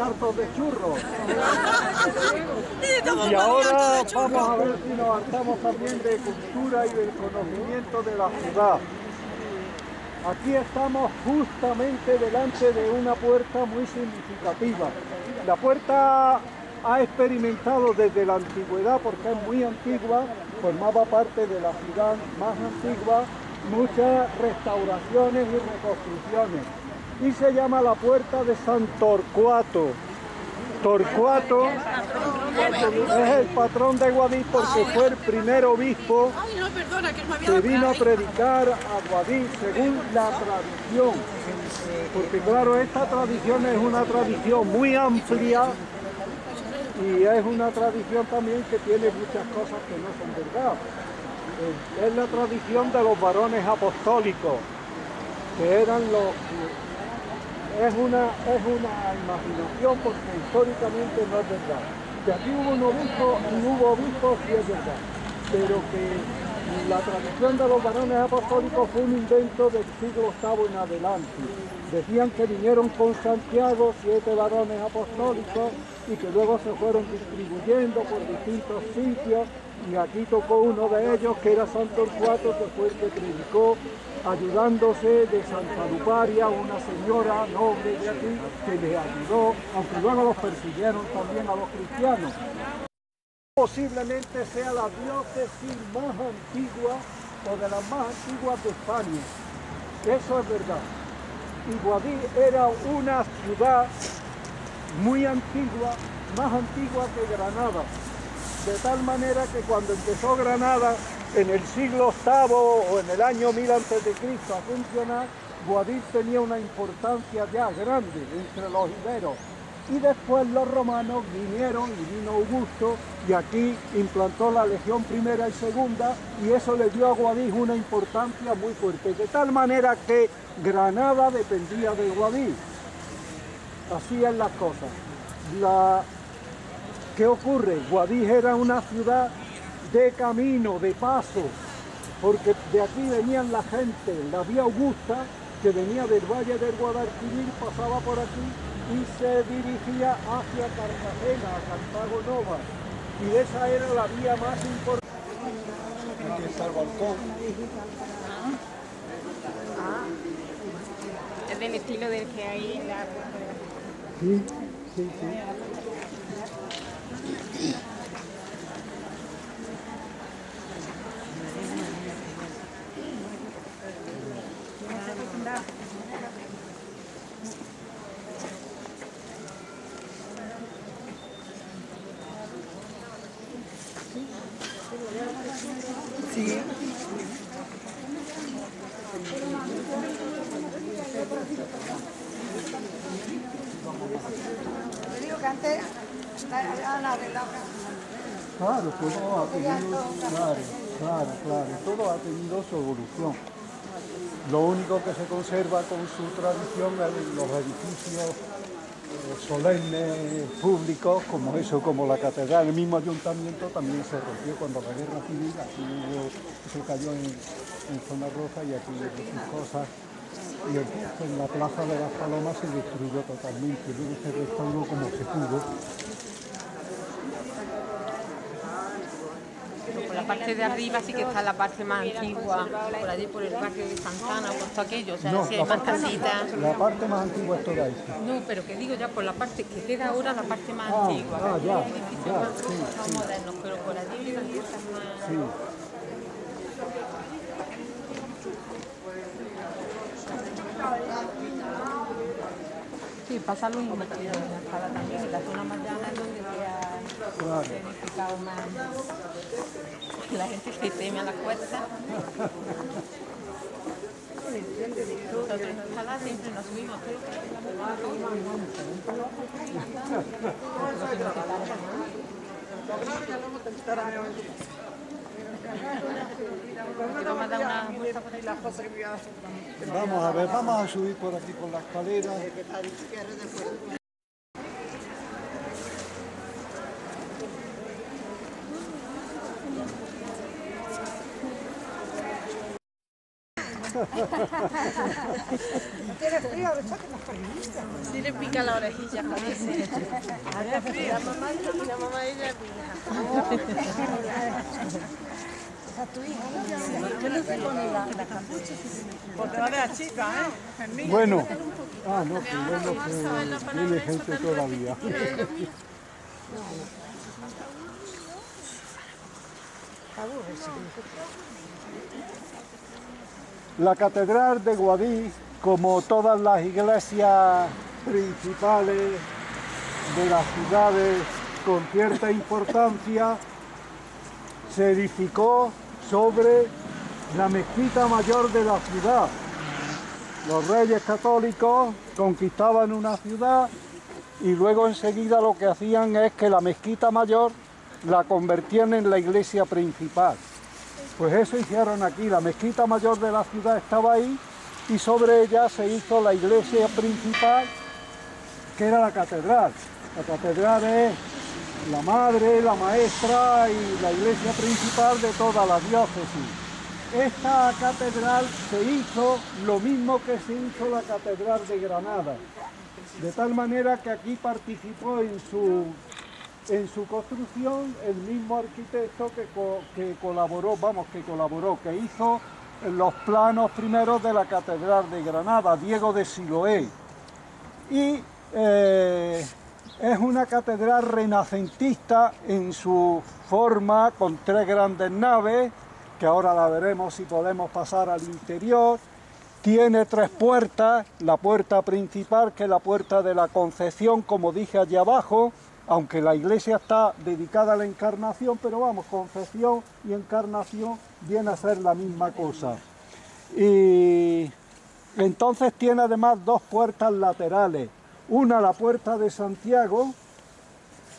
hartos de churros. Y ahora vamos a ver si nos hartamos también de cultura y del conocimiento de la ciudad. Aquí estamos justamente delante de una puerta muy significativa. La puerta ha experimentado desde la antigüedad, porque es muy antigua, formaba parte de la ciudad más antigua, muchas restauraciones y reconstrucciones. Y se llama la puerta de San Torcuato. Torcuato es el patrón de Guadix porque fue el primer obispo que vino a predicar a Guadix según la tradición. Porque claro, esta tradición es una tradición muy amplia y es una tradición también que tiene muchas cosas que no son verdad. Es la tradición de los varones apostólicos, que eran los... Es una imaginación porque históricamente no es verdad. Que aquí hubo un obispo, sí es verdad, pero que La tradición de los varones apostólicos fue un invento del siglo VIII en adelante. Decían que vinieron con Santiago 7 varones apostólicos y que luego se fueron distribuyendo por distintos sitios, y aquí tocó uno de ellos, que era San Torcuato, que fue el que predicó, ayudándose de Santa Luparia, una señora noble de aquí, que les ayudó, aunque luego los persiguieron también a los cristianos. Posiblemente sea la diócesis más antigua o de las más antiguas de España. Eso es verdad. Y Guadix era una ciudad muy antigua, más antigua que Granada. De tal manera que cuando empezó Granada, en el siglo VIII o en el año 1000 a.C. a funcionar, Guadix tenía una importancia ya grande entre los iberos. Y después los romanos vinieron, y vino Augusto, y aquí implantó la Legión I y Segunda, y eso le dio a Guadix una importancia muy fuerte, de tal manera que Granada dependía de Guadix. Así es las cosas. ¿Qué ocurre? Guadix era una ciudad de camino, de paso, porque de aquí venían la gente, la vía Augusta, que venía del Valle del Guadalquivir, pasaba por aquí, y se dirigía hacia Cartagena, a Cartago Nova, y esa era la vía más importante. Aquí está el balcón. Es del estilo del que hay en la... Sí, sí, sí. Sí. Te digo que antes la de la... Claro, todo ha tenido, todo ha tenido su evolución. Lo único que se conserva con su tradición es los edificios solemnes, públicos, como eso, como la catedral. El mismo ayuntamiento también se rompió cuando la guerra civil, aquí se cayó en zona roja y aquí sus cosas. Y en la plaza de las Palomas se destruyó totalmente, luego se restauró como se pudo. Por la parte de arriba sí que está la parte más antigua, por allí por el barrio de Santana, por todo aquello, o sea, No, sí hay más casitas. La parte más antigua es toda esta. No, pero que digo ya por la parte que queda ahora, la parte más antigua. Ya, Hay edificios ya, más sí, más sí. modernos, pero por allí las cosas más... Sí. Sí, pasa lo mismo que en la escala también, en la zona más llana es donde se ha edificado más. La gente se teme a la cuesta. Nosotros en la escala siempre nos subimos, pero vamos a dar una vuelta por ahí. Vamos a ver, vamos a subir por aquí por la escalera. ¿Tienes frío? Échate las palmitas. Sí le pica la orejilla, parece. La mamá y la mamá de ella es mi hija. Esa es tu hija. Yo no sé poner la capucha. Porque va de la chica, ¿eh? Bueno, no, que viene gente todavía. La catedral de Guadix, como todas las iglesias principales de las ciudades con cierta importancia, se edificó sobre la mezquita mayor de la ciudad. Los reyes católicos conquistaban una ciudad y luego enseguida lo que hacían es que la mezquita mayor la convertían en la iglesia principal. Pues eso hicieron aquí, la mezquita mayor de la ciudad estaba ahí y sobre ella se hizo la iglesia principal, que era la catedral. La catedral es la madre, la maestra y la iglesia principal de toda la diócesis. Esta catedral se hizo lo mismo que se hizo la catedral de Granada, de tal manera que aquí participó en su construcción el mismo arquitecto que colaboró, que hizo los planos primeros de la catedral de Granada, Diego de Siloé. Y es una catedral renacentista en su forma, con 3 grandes naves, que ahora la veremos si podemos pasar al interior. Tiene 3 puertas, la puerta principal, que es la puerta de la Concepción, como dije allí abajo, aunque la iglesia está dedicada a la Encarnación, pero vamos, Concepción y Encarnación viene a ser la misma cosa. Y entonces tiene además 2 puertas laterales. Una, la puerta de Santiago,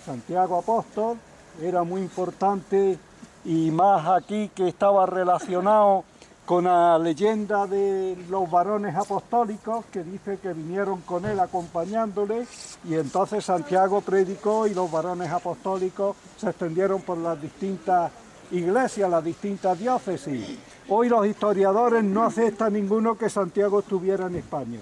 Santiago Apóstol, era muy importante y más aquí que estaba relacionado con la leyenda de los varones apostólicos, que dice que vinieron con él acompañándole, y entonces Santiago predicó y los varones apostólicos se extendieron por las distintas iglesias, las distintas diócesis. Hoy los historiadores no aceptan ninguno que Santiago estuviera en España.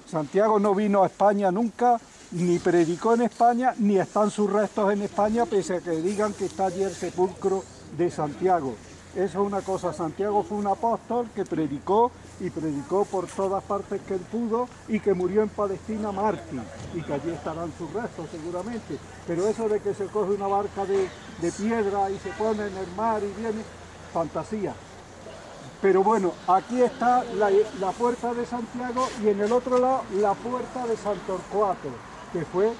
Santiago no vino a España nunca, ni predicó en España, ni están sus restos en España, pese a que digan que está allí el sepulcro de Santiago. Eso es una cosa, Santiago fue un apóstol que predicó y predicó por todas partes que él pudo y que murió en Palestina mártir, y que allí estarán sus restos seguramente. Pero eso de que se coge una barca de piedra y se pone en el mar y viene, fantasía. Pero bueno, aquí está la puerta de Santiago y en el otro lado la puerta de San Torcuato, que fue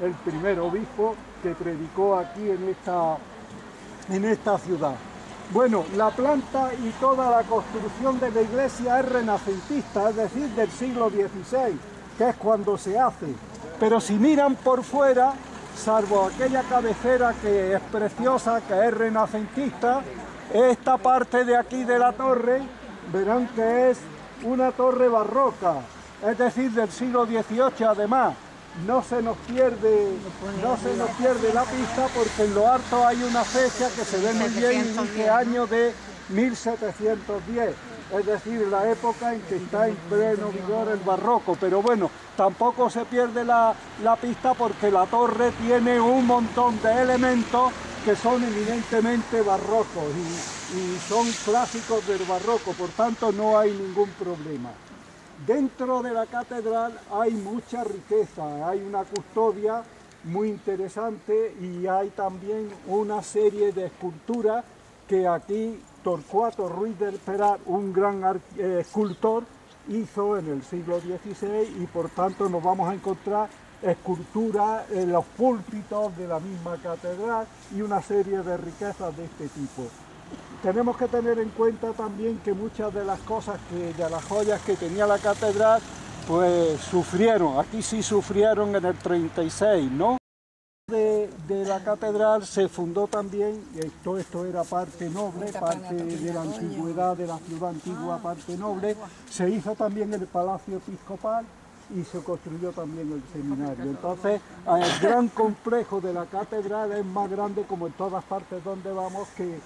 el primer obispo que predicó aquí en esta ciudad. Bueno, la planta y toda la construcción de la iglesia es renacentista, es decir, del siglo XVI, que es cuando se hace. Pero si miran por fuera, salvo aquella cabecera que es preciosa, que es renacentista, esta parte de aquí de la torre, verán que es una torre barroca, es decir, del siglo XVIII. Además, no se nos pierde la pista, porque en lo alto hay una fecha que se ve muy bien y dice año de 1710, es decir, la época en que está en pleno vigor el barroco. Pero bueno, tampoco se pierde la pista, porque la torre tiene un montón de elementos que son eminentemente barrocos y son clásicos del barroco, por tanto no hay ningún problema. Dentro de la catedral hay mucha riqueza, hay una custodia muy interesante y hay también una serie de esculturas que aquí Torcuato Ruiz del Peral, un gran escultor, hizo en el siglo XVI, y por tanto nos vamos a encontrar esculturas en los púlpitos de la misma catedral y una serie de riquezas de este tipo. Tenemos que tener en cuenta también que muchas de las cosas, de las joyas que tenía la catedral, pues sufrieron, aquí sí sufrieron en el 36, ¿no? De la catedral se fundó también, todo esto era parte noble, parte de la antigüedad de la ciudad antigua, parte noble. Se hizo también el palacio episcopal y se construyó también el seminario. Entonces, el gran complejo de la catedral es más grande, como en todas partes donde vamos, que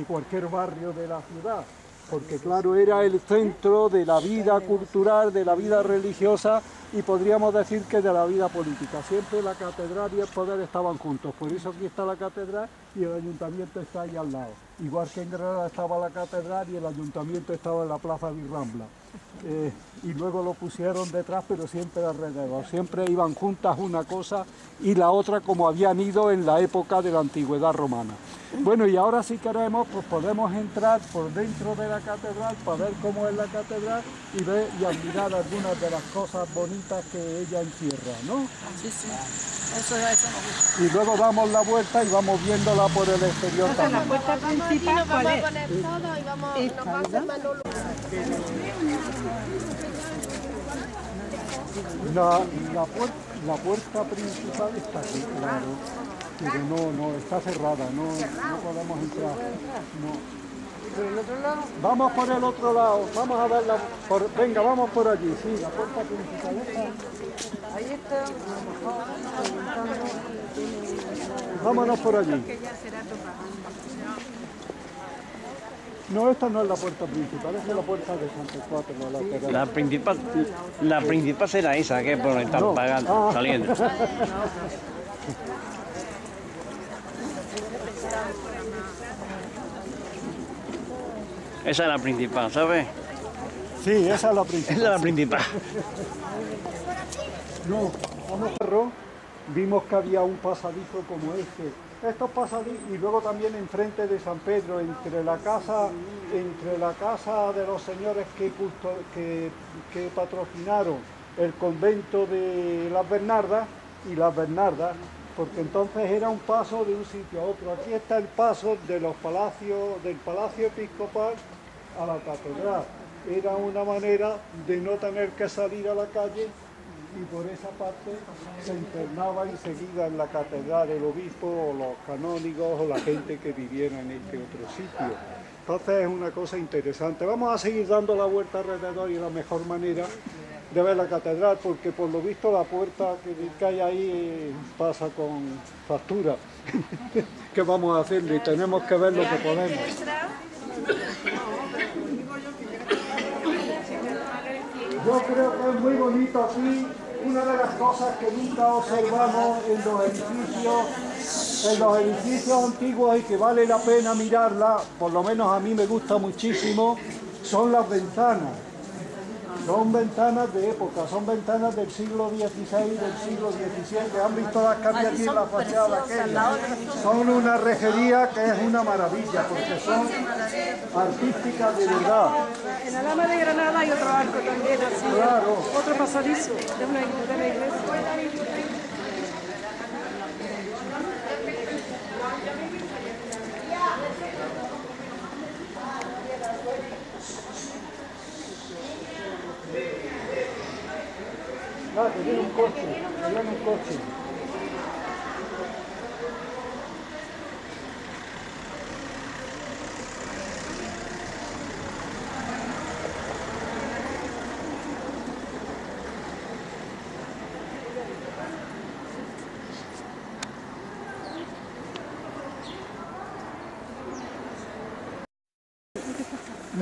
cualquier barrio de la ciudad, porque claro, era el centro de la vida cultural, de la vida religiosa y podríamos decir que de la vida política. Siempre la catedral y el poder estaban juntos, por eso aquí está la catedral y el ayuntamiento está ahí al lado. Igual que en Granada estaba la catedral y el ayuntamiento estaba en la Plaza Virrambla. Y luego lo pusieron detrás, pero siempre alrededor, siempre iban juntas una cosa y la otra, como habían ido en la época de la antigüedad romana. Bueno, y ahora si queremos, pues podemos entrar por dentro de la catedral para ver cómo es la catedral y ver y admirar algunas de las cosas bonitas que ella encierra, ¿no? Sí, sí. Eso me gusta. Y luego damos la vuelta y vamos viéndola por el exterior también. La puerta principal, ¿cuál es? Nos va a hacer Manolo. La puerta principal está aquí, claro, pero no, está cerrada, no podemos entrar. No. ¿Por el otro lado? Vamos por el otro lado, vamos a verla, venga, vamos por allí, sí, la puerta principal está. Ahí está, a lo mejor preguntando, tiene Vámonos por allí. No, esta no es la puerta principal, esta es la puerta de Santa Cuatro, la lateral. La principal será esa, que es por donde están pagando, saliendo. Esa es la principal, ¿sabes? Sí, esa es la principal. Esa es la principal. No, vamos, vimos que había un pasadizo como este. Estos pasadizos, y luego también enfrente de San Pedro, entre la casa de los señores que patrocinaron el convento de las Bernardas y las Bernardas, porque entonces era un paso de un sitio a otro. Aquí está el paso de los palacios, del Palacio Episcopal a la catedral. Era una manera de no tener que salir a la calle, y por esa parte se internaba enseguida en la catedral el obispo o los canónigos o la gente que viviera en este otro sitio. Entonces es una cosa interesante. Vamos a seguir dando la vuelta alrededor, y la mejor manera de ver la catedral, porque por lo visto la puerta que hay ahí pasa con factura. ¿Qué vamos a hacerle? Tenemos que ver lo que podemos. Yo creo que es muy bonito aquí. Una de las cosas que nunca observamos en los edificios antiguos y que vale la pena mirarla, por lo menos a mí me gusta muchísimo, son las ventanas. Son ventanas de época, son ventanas del siglo XVI, del siglo XVII. ¿Han visto las que había aquí en la fachada aquella? Son una rejería que es una maravilla, porque son artísticas de verdad. En la Alhama de Granada hay otro arco también, así, claro. Otro pasadizo de una iglesia. Ah, que viene un coche,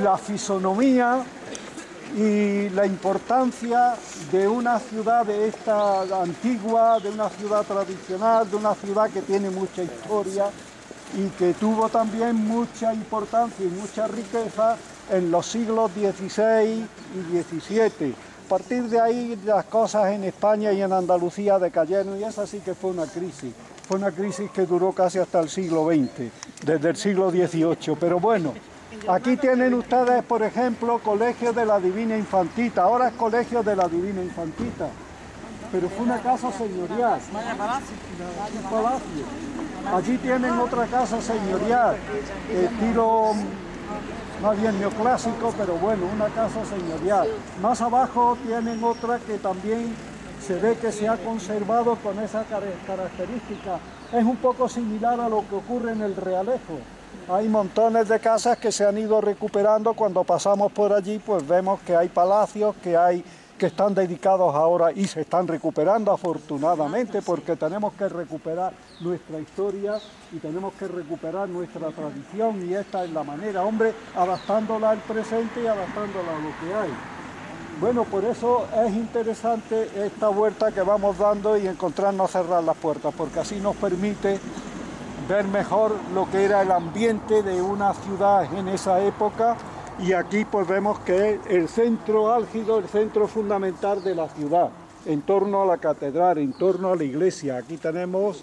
La fisonomía y la importancia de una ciudad de esta antigua, de una ciudad tradicional, de una ciudad que tiene mucha historia y que tuvo también mucha importancia y mucha riqueza en los siglos XVI y XVII. A partir de ahí las cosas en España y en Andalucía decayeron, y esa sí que fue una crisis. Fue una crisis que duró casi hasta el siglo XX, desde el siglo XVIII, pero bueno. Aquí tienen ustedes, por ejemplo, Colegio de la Divina Infantita. Ahora es Colegio de la Divina Infantita, pero fue una casa señorial. Un palacio. Allí tienen otra casa señorial, estilo más bien neoclásico, pero bueno, una casa señorial. Más abajo tienen otra que también se ve que se ha conservado con esa característica. Es un poco similar a lo que ocurre en el Realejo. Hay montones de casas que se han ido recuperando. Cuando pasamos por allí, pues vemos que hay palacios que están dedicados ahora y se están recuperando afortunadamente, porque tenemos que recuperar nuestra historia y tenemos que recuperar nuestra tradición, y esta es la manera, hombre, adaptándola al presente y adaptándola a lo que hay. Bueno, por eso es interesante esta vuelta que vamos dando y encontrarnos cerrar las puertas, porque así nos permite ver mejor lo que era el ambiente de una ciudad en esa época, y aquí pues vemos que es el centro álgido, el centro fundamental de la ciudad, en torno a la catedral, en torno a la iglesia. Aquí tenemos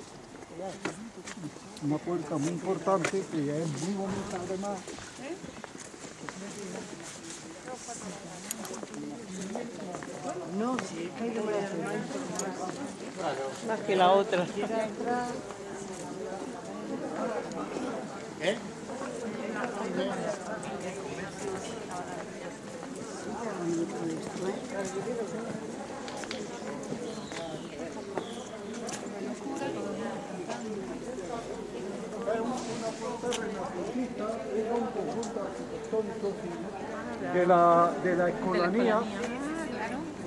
una puerta muy importante que es muy bonita además. No, sí, hay que Más que la otra. ¿Eh? Era un conjunto arquitectónico de la escolanía.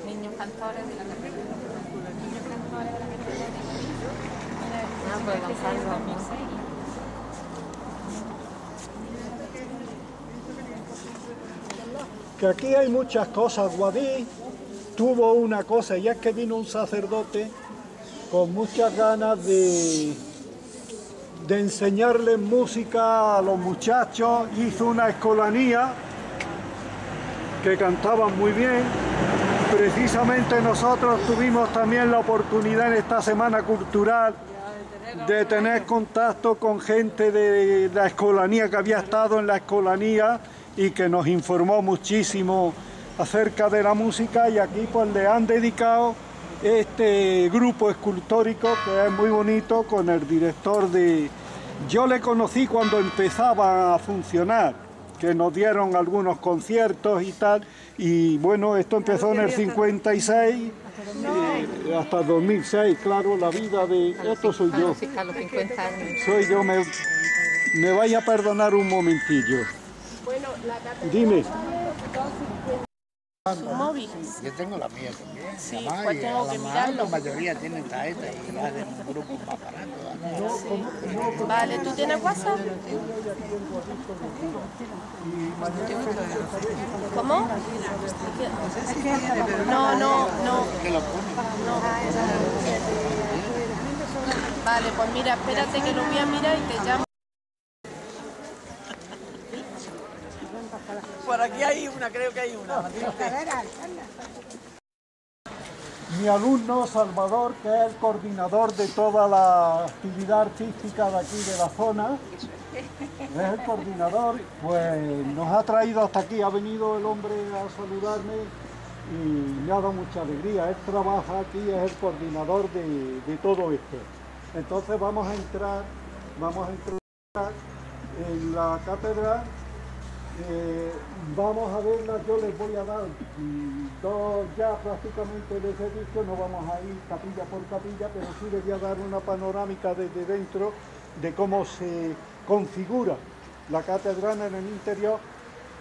Niños cantores de la catedral. Niños cantores de la catedral. pues Gonzalo. Que aquí hay muchas cosas. Guadix tuvo una cosa, y es que vino un sacerdote con muchas ganas de enseñarles música a los muchachos. Hizo una escolanía que cantaban muy bien. Precisamente nosotros tuvimos también la oportunidad en esta Semana Cultural de tener contacto con gente de la escolanía, que había estado en la escolanía y que nos informó muchísimo acerca de la música, y aquí pues le han dedicado este grupo escultórico que es muy bonito, con el director de... Yo le conocí cuando empezaba a funcionar, que nos dieron algunos conciertos y tal, y bueno, esto empezó en el 56 hasta el 2006, claro, la vida de... Esto soy yo. A los 50 años. Soy yo, me vaya a perdonar un momentillo. Dime. Su móvil. Yo tengo la mía también. Sí, Además, pues tengo que mirarlo. la mayoría tienen tarjeta y ya de un grupo más barato. Vale, ¿tú tienes WhatsApp? ¿Cómo? No. ¿Qué lo ponen? Vale, pues mira, espérate que lo voy a mirar y te llamo. Por aquí hay una, creo que hay una. Mi alumno Salvador, que es el coordinador de toda la actividad artística de aquí de la zona, es el coordinador, pues nos ha traído hasta aquí, ha venido el hombre a saludarme y me ha dado mucha alegría. Él trabaja aquí, es el coordinador de todo esto. Entonces vamos a entrar en la catedral. Vamos a verla, yo les voy a dar dos, ya prácticamente les he dicho, no vamos a ir capilla por capilla, pero sí les voy a dar una panorámica desde dentro de cómo se configura la catedral en el interior.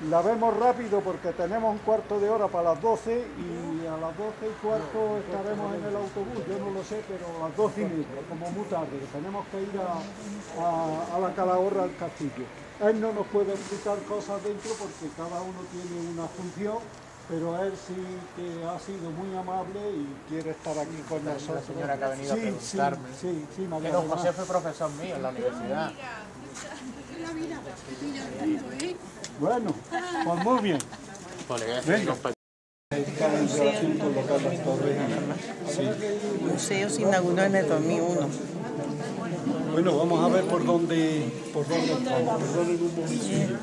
La vemos rápido porque tenemos un cuarto de hora para las 12 y a las 12:15 estaremos en el autobús, yo no lo sé, pero a las 12:30, como muy tarde, tenemos que ir a la Calahorra, al castillo. Él no nos puede explicar cosas dentro porque cada uno tiene una función, pero él sí que ha sido muy amable y quiere estar aquí con nosotros. La señora que ha venido a preguntarme. Sí, María. Que don José fue profesor mío en la universidad. Bueno, pues muy bien. Venga. El museo se inauguró en el 2001. Bueno, vamos a ver por dónde estamos. Perdonen un momentillo.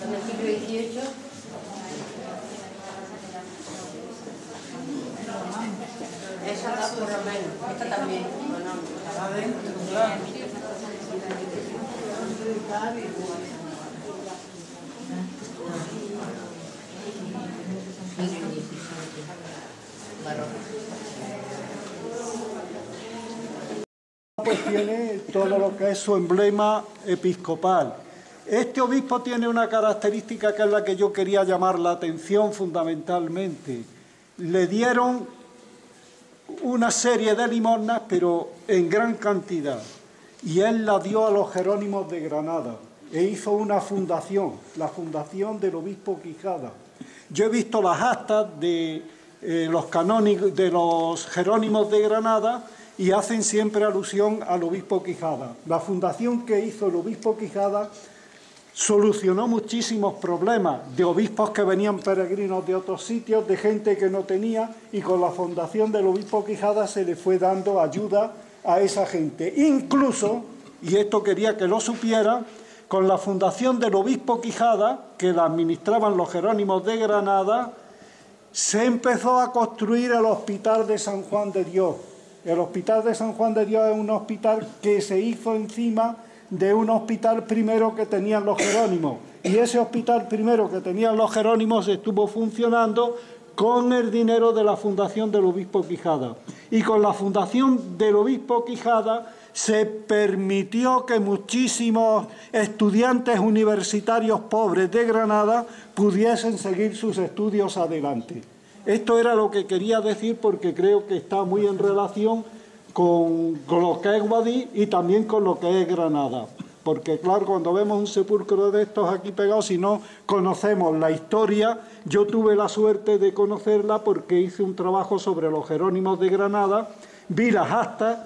En el siglo XVIII. Esa da por lo menos, esta también. Pues tiene todo lo que es su emblema episcopal. Este obispo tiene una característica que es la que yo quería llamar la atención fundamentalmente. Le dieron una serie de limosnas, pero en gran cantidad, y él la dio a los Jerónimos de Granada e hizo una fundación, la fundación del obispo Quijada. Yo he visto las actas de los canónigos de los Jerónimos de Granada y hacen siempre alusión al obispo Quijada. La fundación que hizo el obispo Quijada solucionó muchísimos problemas de obispos que venían peregrinos de otros sitios, de gente que no tenía, y con la fundación del obispo Quijada se le fue dando ayuda a esa gente. Incluso, y esto quería que lo supieran, con la fundación del obispo Quijada, que la administraban los Jerónimos de Granada, se empezó a construir el Hospital de San Juan de Dios. El Hospital de San Juan de Dios es un hospital que se hizo encima de un hospital primero que tenían los Jerónimos, y ese hospital primero que tenían los Jerónimos estuvo funcionando con el dinero de la fundación del obispo Quijada. y con la fundación del obispo Quijada se permitió que muchísimos estudiantes universitarios pobres de Granada pudiesen seguir sus estudios adelante. Esto era lo que quería decir porque creo que está muy en relación con lo que es Guadix y también con lo que es Granada. Porque claro, cuando vemos un sepulcro de estos aquí pegados, si no conocemos la historia, yo tuve la suerte de conocerla porque hice un trabajo sobre los Jerónimos de Granada, vi las actas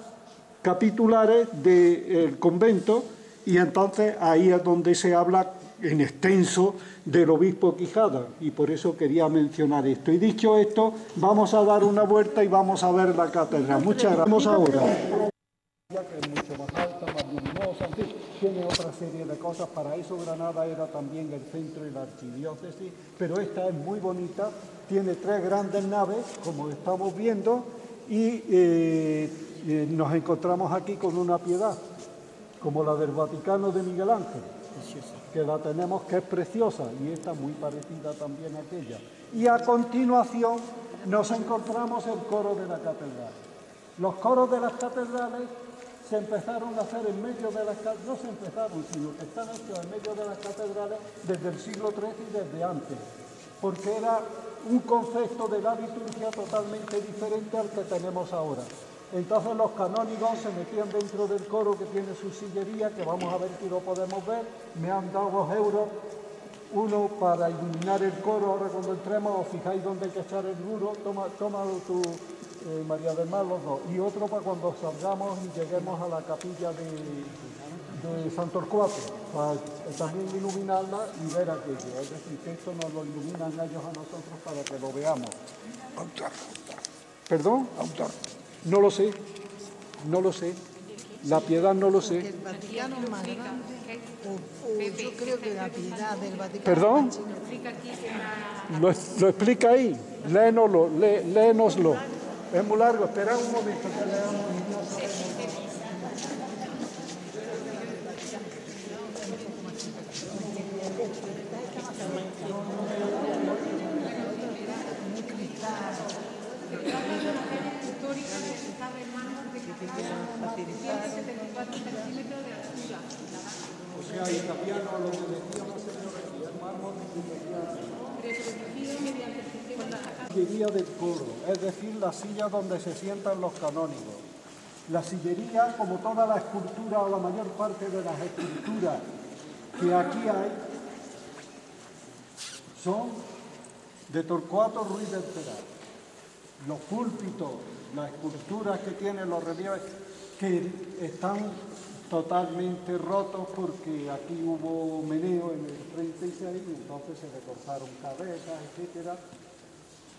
capitulares del convento y entonces ahí es donde se habla en extenso del obispo Quijada y por eso quería mencionar esto. Y dicho esto, vamos a dar una vuelta y vamos a ver la catedral. Muchas gracias. Vamos ahora. Que es mucho más alta, más luminosa, en fin, tiene otra serie de cosas. Para eso Granada era también el centro de la archidiócesis, pero esta es muy bonita, tiene 3 grandes naves, como estamos viendo, y nos encontramos aquí con una piedad, como la del Vaticano de Miguel Ángel, que la tenemos, que es preciosa, y esta muy parecida también a aquella. Y a continuación nos encontramos el coro de la catedral. Los coros de las catedrales se empezaron a hacer en medio de las catedrales, no se empezaron, sino que están hechos en medio de las catedrales desde el siglo XIII y desde antes, porque era un concepto de la liturgia totalmente diferente al que tenemos ahora. Entonces los canónigos se metían dentro del coro que tiene su sillería, que vamos a ver si lo podemos ver. Me han dado 2 euros, uno para iluminar el coro, ahora cuando entremos os fijáis dónde hay que echar el duro, tómalo tú, María del Mar, los 2, y otro para cuando salgamos y lleguemos a la capilla de San Torcuato, para también iluminarla y ver aquello. Es decir, que esto nos lo iluminan ellos a nosotros para que lo veamos. Autor. ¿Perdón? Autor. No lo sé, no lo sé. La piedad no lo sé. El Vaticano es más grande, o yo creo que la piedad del Vaticano... ¿Perdón? Lo explica ahí. Léenoslo. Es muy largo. Espera un momento que leamos. O sea, y también lo que decíamos aquí, el mármol la sillería del coro, es decir, la silla donde se sientan los canónigos. La sillería, como toda la escultura o la mayor parte de las esculturas que aquí hay, son de Torcuato Ruiz del Peral. Los púlpitos, las esculturas que tienen los relieves, que están totalmente rotos porque aquí hubo meneo en el 36 y entonces se le cortaron cabezas, etcétera,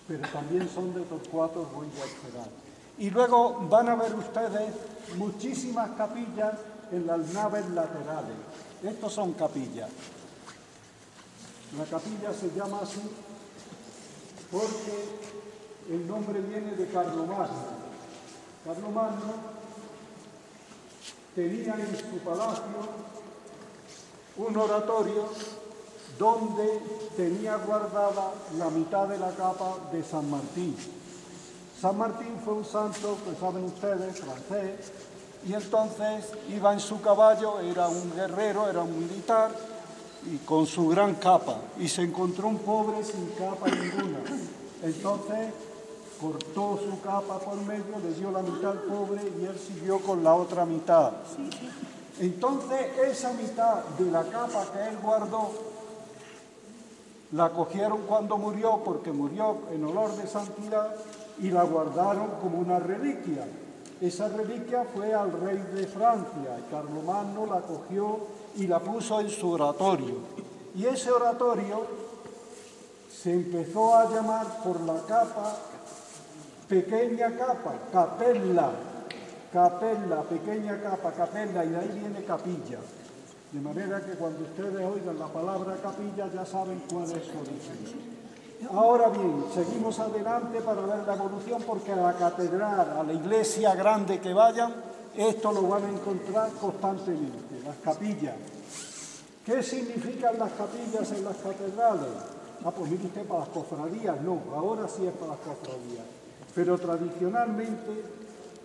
pero también son de Torcuato Ruiz del Peral. Y luego van a ver ustedes muchísimas capillas en las naves laterales. Estos son capillas. La capilla se llama así porque el nombre viene de Carlomagno. Carlomagno tenía en su palacio un oratorio donde tenía guardada la mitad de la capa de San Martín. San Martín fue un santo, que saben ustedes, francés, y entonces iba en su caballo, era un guerrero, era un militar, y con su gran capa, y se encontró un pobre sin capa ninguna. Entonces cortó su capa por medio, le dio la mitad al pobre y él siguió con la otra mitad. Entonces esa mitad de la capa que él guardó, la cogieron cuando murió, porque murió en olor de santidad, y la guardaron como una reliquia. Esa reliquia fue al rey de Francia, y Carlomagno la cogió y la puso en su oratorio. Y ese oratorio se empezó a llamar por la capa, pequeña capa, capella, pequeña capa, capella, y de ahí viene capilla. De manera que cuando ustedes oigan la palabra capilla ya saben cuál es su origen. Ahora bien, seguimos adelante para ver la evolución, porque a la catedral, a la iglesia grande que vayan, esto lo van a encontrar constantemente, las capillas. ¿Qué significan las capillas en las catedrales? Pues mire usted, para las cofradías no, ahora sí es para las cofradías. Pero tradicionalmente,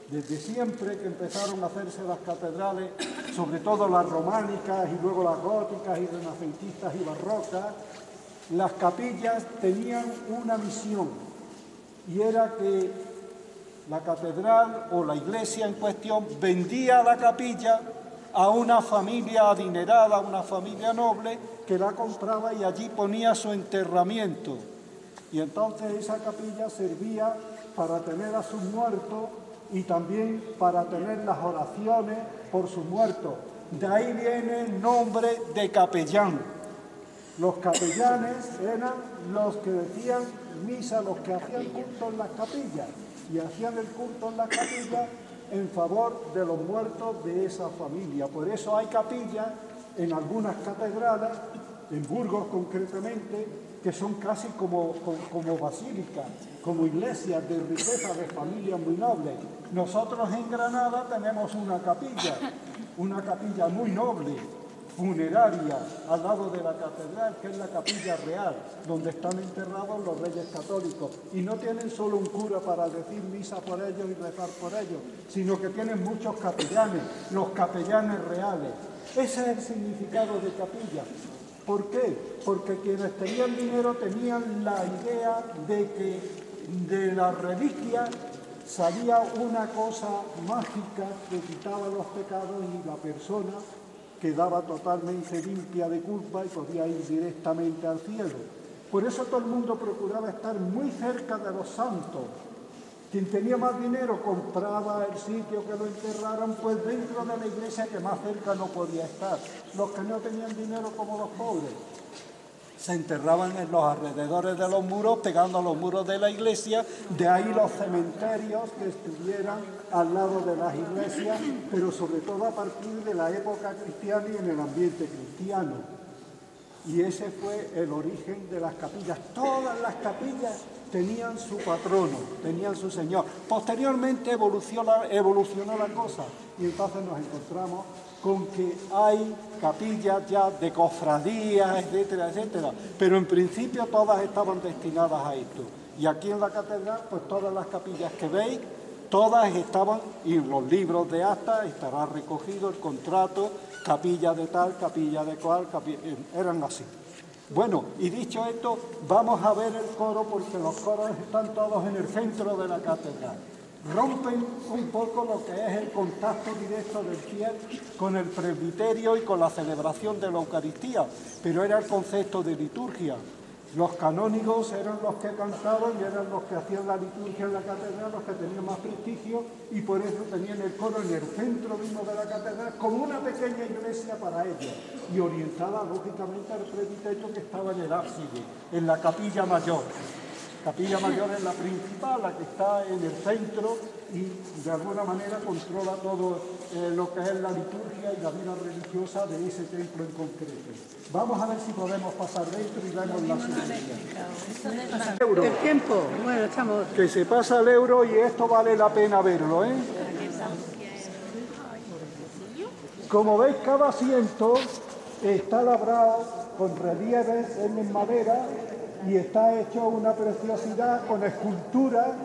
desde siempre que empezaron a hacerse las catedrales, sobre todo las románicas y luego las góticas y renacentistas y barrocas, las capillas tenían una misión, y era que la catedral o la iglesia en cuestión vendía la capilla a una familia adinerada, una familia noble, que la compraba y allí ponía su enterramiento. Y entonces esa capilla servía para tener a sus muertos y también para tener las oraciones por sus muertos. De ahí viene el nombre de capellán. Los capellanes eran los que decían misa, los que hacían culto en las capillas, y hacían el culto en las capillas en favor de los muertos de esa familia. Por eso hay capillas en algunas catedrales, en Burgos concretamente, que son casi como basílicas, como iglesias de riqueza, de familias muy nobles. Nosotros en Granada tenemos una capilla muy noble, funeraria, al lado de la catedral, que es la capilla real, donde están enterrados los reyes católicos. Y no tienen solo un cura para decir misa por ellos y rezar por ellos, sino que tienen muchos capellanes, los capellanes reales. Ese es el significado de capilla. ¿Por qué? Porque quienes tenían dinero tenían la idea de que de la reliquia salía una cosa mágica que quitaba los pecados y la persona quedaba totalmente limpia de culpa y podía ir directamente al cielo. Por eso todo el mundo procuraba estar muy cerca de los santos. Quien tenía más dinero compraba el sitio que lo enterraran, pues dentro de la iglesia que más cerca no podía estar. Los que no tenían dinero, como los pobres, se enterraban en los alrededores de los muros, pegando a los muros de la iglesia. De ahí los cementerios que estuvieran al lado de las iglesias, pero sobre todo a partir de la época cristiana y en el ambiente cristiano. Y ese fue el origen de las capillas. Todas las capillas tenían su patrono, tenían su señor. Posteriormente evolucionó la cosa y entonces nos encontramos con que hay capillas ya de cofradías, etcétera, etcétera. Pero en principio todas estaban destinadas a esto. Y aquí en la catedral, pues todas las capillas que veis, todas estaban, y en los libros de actas estará recogido el contrato, capilla de tal, capilla de cual, eran así. Bueno, y dicho esto, vamos a ver el coro, porque los coros están todos en el centro de la catedral. Rompen un poco lo que es el contacto directo del fiel con el presbiterio y con la celebración de la Eucaristía, pero era el concepto de liturgia. Los canónigos eran los que cantaban y eran los que hacían la liturgia en la catedral, los que tenían más prestigio, y por eso tenían el coro en el centro mismo de la catedral, como una pequeña iglesia para ellos, y orientada lógicamente al presbiterio que estaba en el ábside, en la capilla mayor. Capilla mayor es la principal, la que está en el centro y de alguna manera controla todo lo que es la liturgia y la vida religiosa de ese templo en concreto. Vamos a ver si podemos pasar dentro y vemos la sugerencia. El tiempo, bueno, estamos... Que se pasa el euro y esto vale la pena verlo, ¿eh? Como veis, cada asiento está labrado con relieves en madera y está hecho una preciosidad con escultura,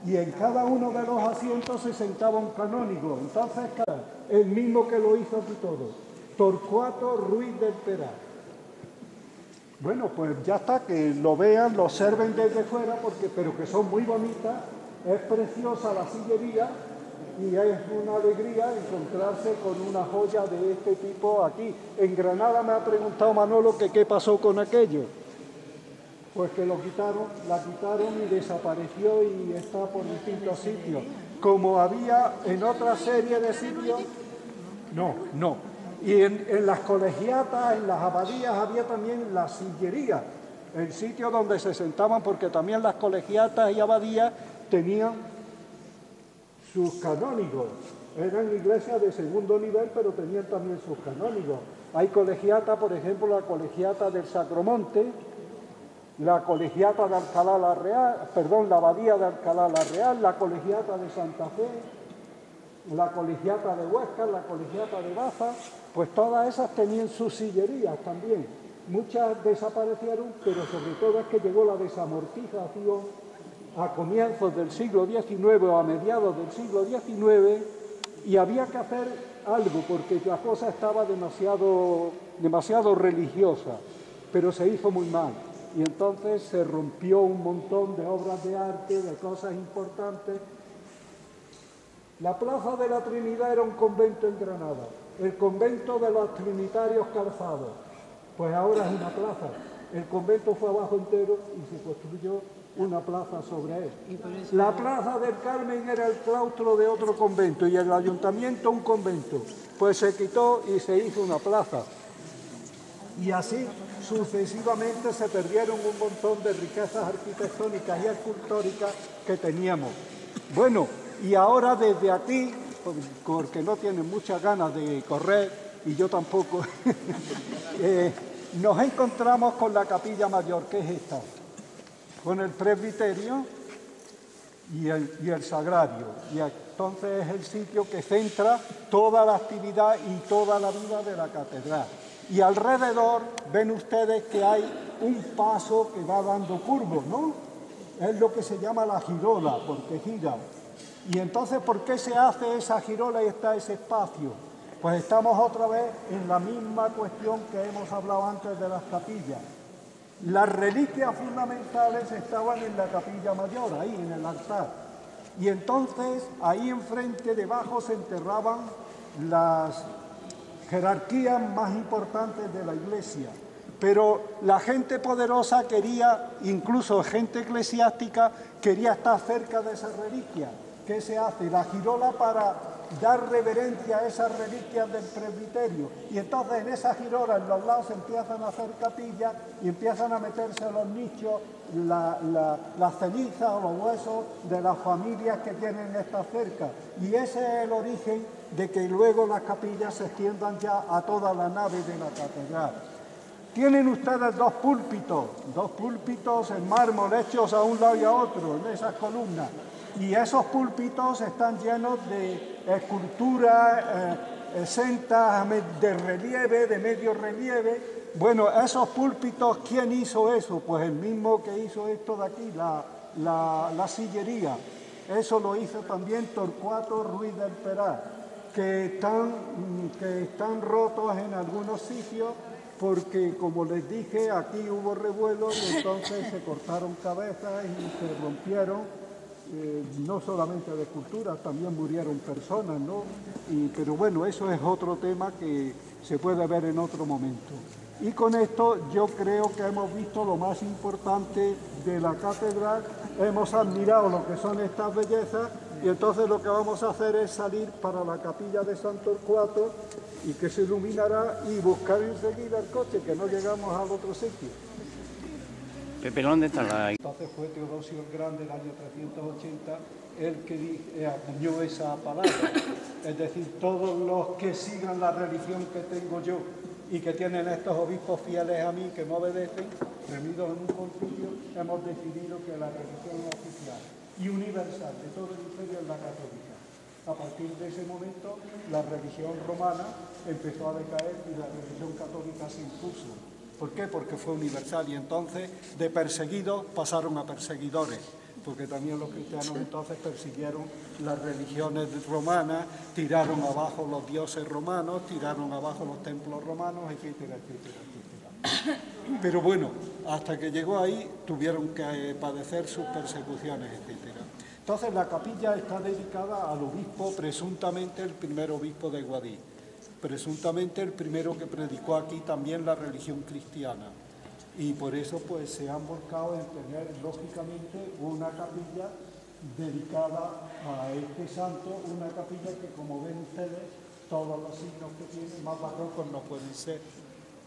y en cada uno de los asientos se sentaba un canónigo. Entonces, el mismo que lo hizo aquí todo, Torcuato Ruiz del Peral. Bueno, pues ya está, que lo vean, lo observen desde fuera, pero que son muy bonitas, es preciosa la sillería y es una alegría encontrarse con una joya de este tipo aquí. En Granada me ha preguntado Manolo que qué pasó con aquello. Pues que la quitaron y desapareció y está por distintos sitios. Como había en otra serie de sitios, no. Y en las colegiatas, en las abadías, había también la sillería, el sitio donde se sentaban, porque también las colegiatas y abadías tenían sus canónigos. Eran iglesias de segundo nivel, pero tenían también sus canónigos. Hay colegiatas, por ejemplo, la colegiata del Sacromonte, la colegiata de Alcalá la Real, la abadía de Alcalá la Real, la colegiata de Santa Fe, la colegiata de Huesca, la colegiata de Baza, pues todas esas tenían sus sillerías también. Muchas desaparecieron, pero sobre todo es que llegó la desamortización a comienzos del siglo XIX o a mediados del siglo XIX, y había que hacer algo porque la cosa estaba demasiado religiosa, pero se hizo muy mal. Y entonces se rompió un montón de obras de arte, de cosas importantes. La Plaza de la Trinidad era un convento en Granada, el convento de los Trinitarios Calzados, pues ahora es una plaza. El convento fue abajo entero y se construyó una plaza sobre él. La Plaza del Carmen era el claustro de otro convento y el ayuntamiento un convento. Pues se quitó y se hizo una plaza. Y así sucesivamente se perdieron un montón de riquezas arquitectónicas y escultóricas que teníamos. Bueno, y ahora desde aquí, porque no tienen muchas ganas de correr, y yo tampoco, nos encontramos con la capilla mayor, que es esta, con el presbiterio y el sagrario. Y entonces es el sitio que centra toda la actividad y toda la vida de la catedral. Y alrededor ven ustedes que hay un paso que va dando curvos, ¿no? Es lo que se llama la girola, porque gira. Y entonces, ¿por qué se hace esa girola y está ese espacio? Pues estamos otra vez en la misma cuestión que hemos hablado antes de las capillas. Las reliquias fundamentales estaban en la capilla mayor, ahí en el altar. Y entonces, ahí enfrente, debajo, se enterraban las jerarquías más importantes de la Iglesia. Pero la gente poderosa quería, incluso gente eclesiástica, quería estar cerca de esas reliquias. ¿Qué se hace? La girola para dar reverencia a esas reliquias del presbiterio. Y entonces en esa girola, en los lados, se empiezan a hacer capillas y empiezan a meterse en los nichos las cenizas o los huesos de las familias que tienen estas cerca. Y ese es el origen de que luego las capillas se extiendan ya a toda la nave de la catedral. Tienen ustedes dos púlpitos en mármol hechos a un lado y a otro, en esas columnas. Y esos púlpitos están llenos de esculturas exentas de relieve, de medio relieve. Bueno, esos púlpitos, ¿quién hizo eso? Pues el mismo que hizo esto de aquí, la sillería. Eso lo hizo también Torcuato Ruiz del Peral, que están rotos en algunos sitios porque, como les dije, aquí hubo revuelo y entonces se cortaron cabezas y se rompieron. No solamente de esculturas, también murieron personas, ¿no? Pero bueno, eso es otro tema que se puede ver en otro momento. Y con esto yo creo que hemos visto lo más importante de la catedral, hemos admirado lo que son estas bellezas y entonces lo que vamos a hacer es salir para la capilla de San Torcuato y que se iluminará y buscar enseguida el coche, que no llegamos al otro sitio. Pepe, ¿dónde está la...? Entonces fue Teodosio el Grande, el año 380, el que acuñó esa palabra. Es decir, todos los que sigan la religión que tengo yo y que tienen estos obispos fieles a mí, que me obedecen, reunidos en un concilio, hemos decidido que la religión oficial y universal de todo el imperio es la católica. A partir de ese momento, la religión romana empezó a decaer y la religión católica se impuso. ¿Por qué? Porque fue universal y entonces de perseguidos pasaron a perseguidores, porque también los cristianos entonces persiguieron las religiones romanas, tiraron abajo los dioses romanos, tiraron abajo los templos romanos, etcétera, etcétera, etcétera. Pero bueno, hasta que llegó ahí tuvieron que padecer sus persecuciones, etcétera. Entonces la capilla está dedicada al obispo, presuntamente el primer obispo de Guadix. Presuntamente el primero que predicó aquí también la religión cristiana. Y por eso pues se han volcado en tener lógicamente una capilla dedicada a este santo, una capilla que, como ven ustedes, todos los signos que tiene más barrocos no pueden ser,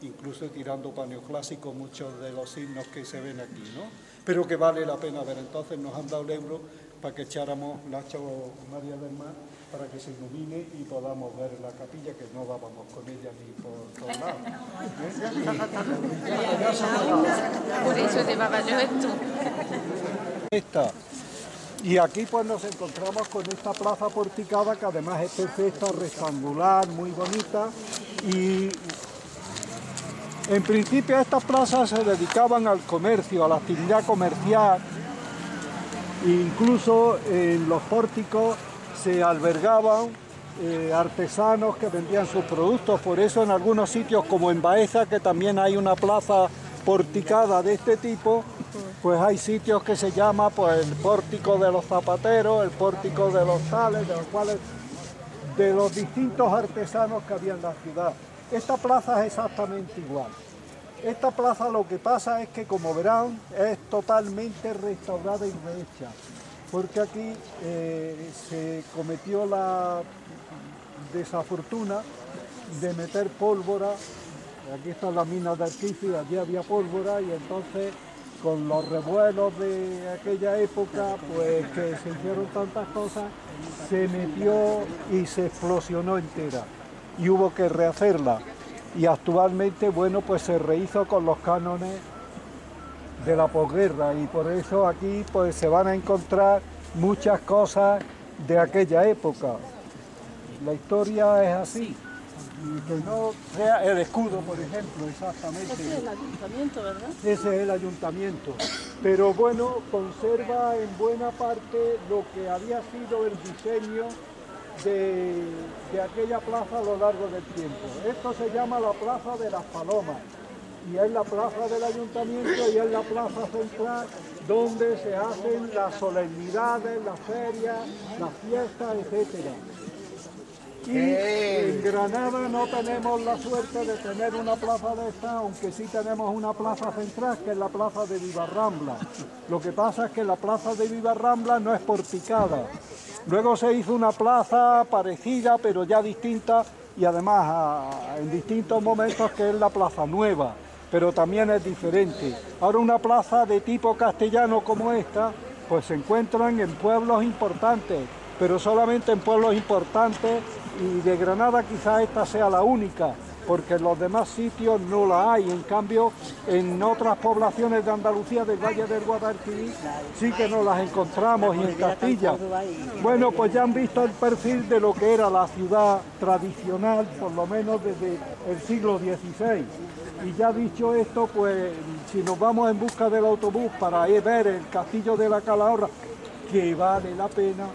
incluso tirando para neoclásico muchos de los signos que se ven aquí, ¿no? Pero que vale la pena ver. Entonces nos han dado el euro para que echáramos, la ha hecho María del Mar, para que se ilumine y podamos ver la capilla, que no dábamos con ella ni por todos lados. Por eso llevaba yo esto. Esta. Y aquí pues nos encontramos con esta plaza porticada, que además es perfecta, rectangular, muy bonita. Y en principio estas plazas se dedicaban al comercio, a la actividad comercial. Incluso en los pórticos se albergaban artesanos que vendían sus productos. Por eso en algunos sitios, como en Baeza, que también hay una plaza porticada de este tipo, pues hay sitios que se llama pues el pórtico de los zapateros, el pórtico de los tales, de los distintos artesanos que había en la ciudad. Esta plaza es exactamente igual. Esta plaza lo que pasa es que, como verán, es totalmente restaurada y rehecha, porque aquí se cometió la desafortuna de meter pólvora. Aquí están las minas de Arquife, allí había pólvora, y entonces con los revuelos de aquella época, pues que se hicieron tantas cosas, se metió y se explosionó entera y hubo que rehacerla. Y actualmente, bueno, pues se rehizo con los cánones de la posguerra, y por eso aquí pues se van a encontrar muchas cosas de aquella época. La historia es así. Y que no sea el escudo, por ejemplo, exactamente. Ese es el ayuntamiento, ¿verdad? Ese es el ayuntamiento. Pero bueno, conserva en buena parte lo que había sido el diseño de aquella plaza a lo largo del tiempo. Esto se llama la Plaza de las Palomas, y es la plaza del ayuntamiento y es la plaza central donde se hacen las solemnidades, las ferias, las fiestas, etcétera. Y en Granada no tenemos la suerte de tener una plaza de esta, aunque sí tenemos una plaza central, que es la plaza de Vivarrambla. Lo que pasa es que la plaza de Vivarrambla no es porticada. Luego se hizo una plaza parecida, pero ya distinta, y además en distintos momentos, que es la Plaza Nueva, pero también es diferente. Ahora, una plaza de tipo castellano como esta, pues se encuentran en pueblos importantes, pero solamente en pueblos importantes, y de Granada quizás esta sea la única, porque en los demás sitios no la hay. En cambio, en otras poblaciones de Andalucía, del Valle del Guadalquivir, sí que nos las encontramos, y en Castilla. Bueno, pues ya han visto el perfil de lo que era la ciudad tradicional, por lo menos desde el siglo XVI. Y ya dicho esto, pues si nos vamos en busca del autobús para ir a ver el castillo de la Calahorra, que vale la pena.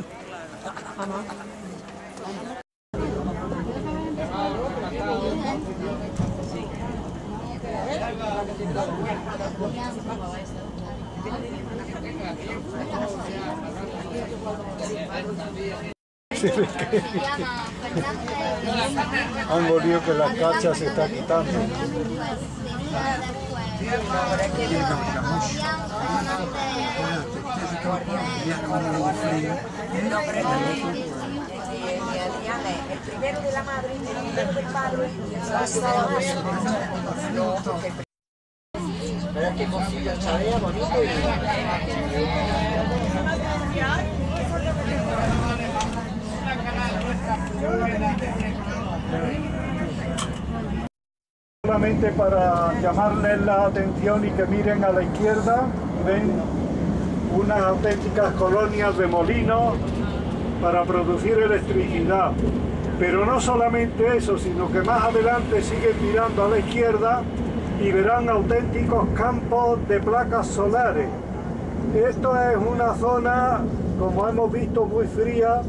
Han volvido que la cacha se está quitando. El primero de la madre, el primero del padre, Verás qué cosilla chavea bonito Solamente para llamarles la atención y que miren a la izquierda, ven unas auténticas colonias de molinos para producir electricidad. Pero no solamente eso, sino que más adelante siguen mirando a la izquierda y verán auténticos campos de placas solares. Esto es una zona, como hemos visto, muy fría.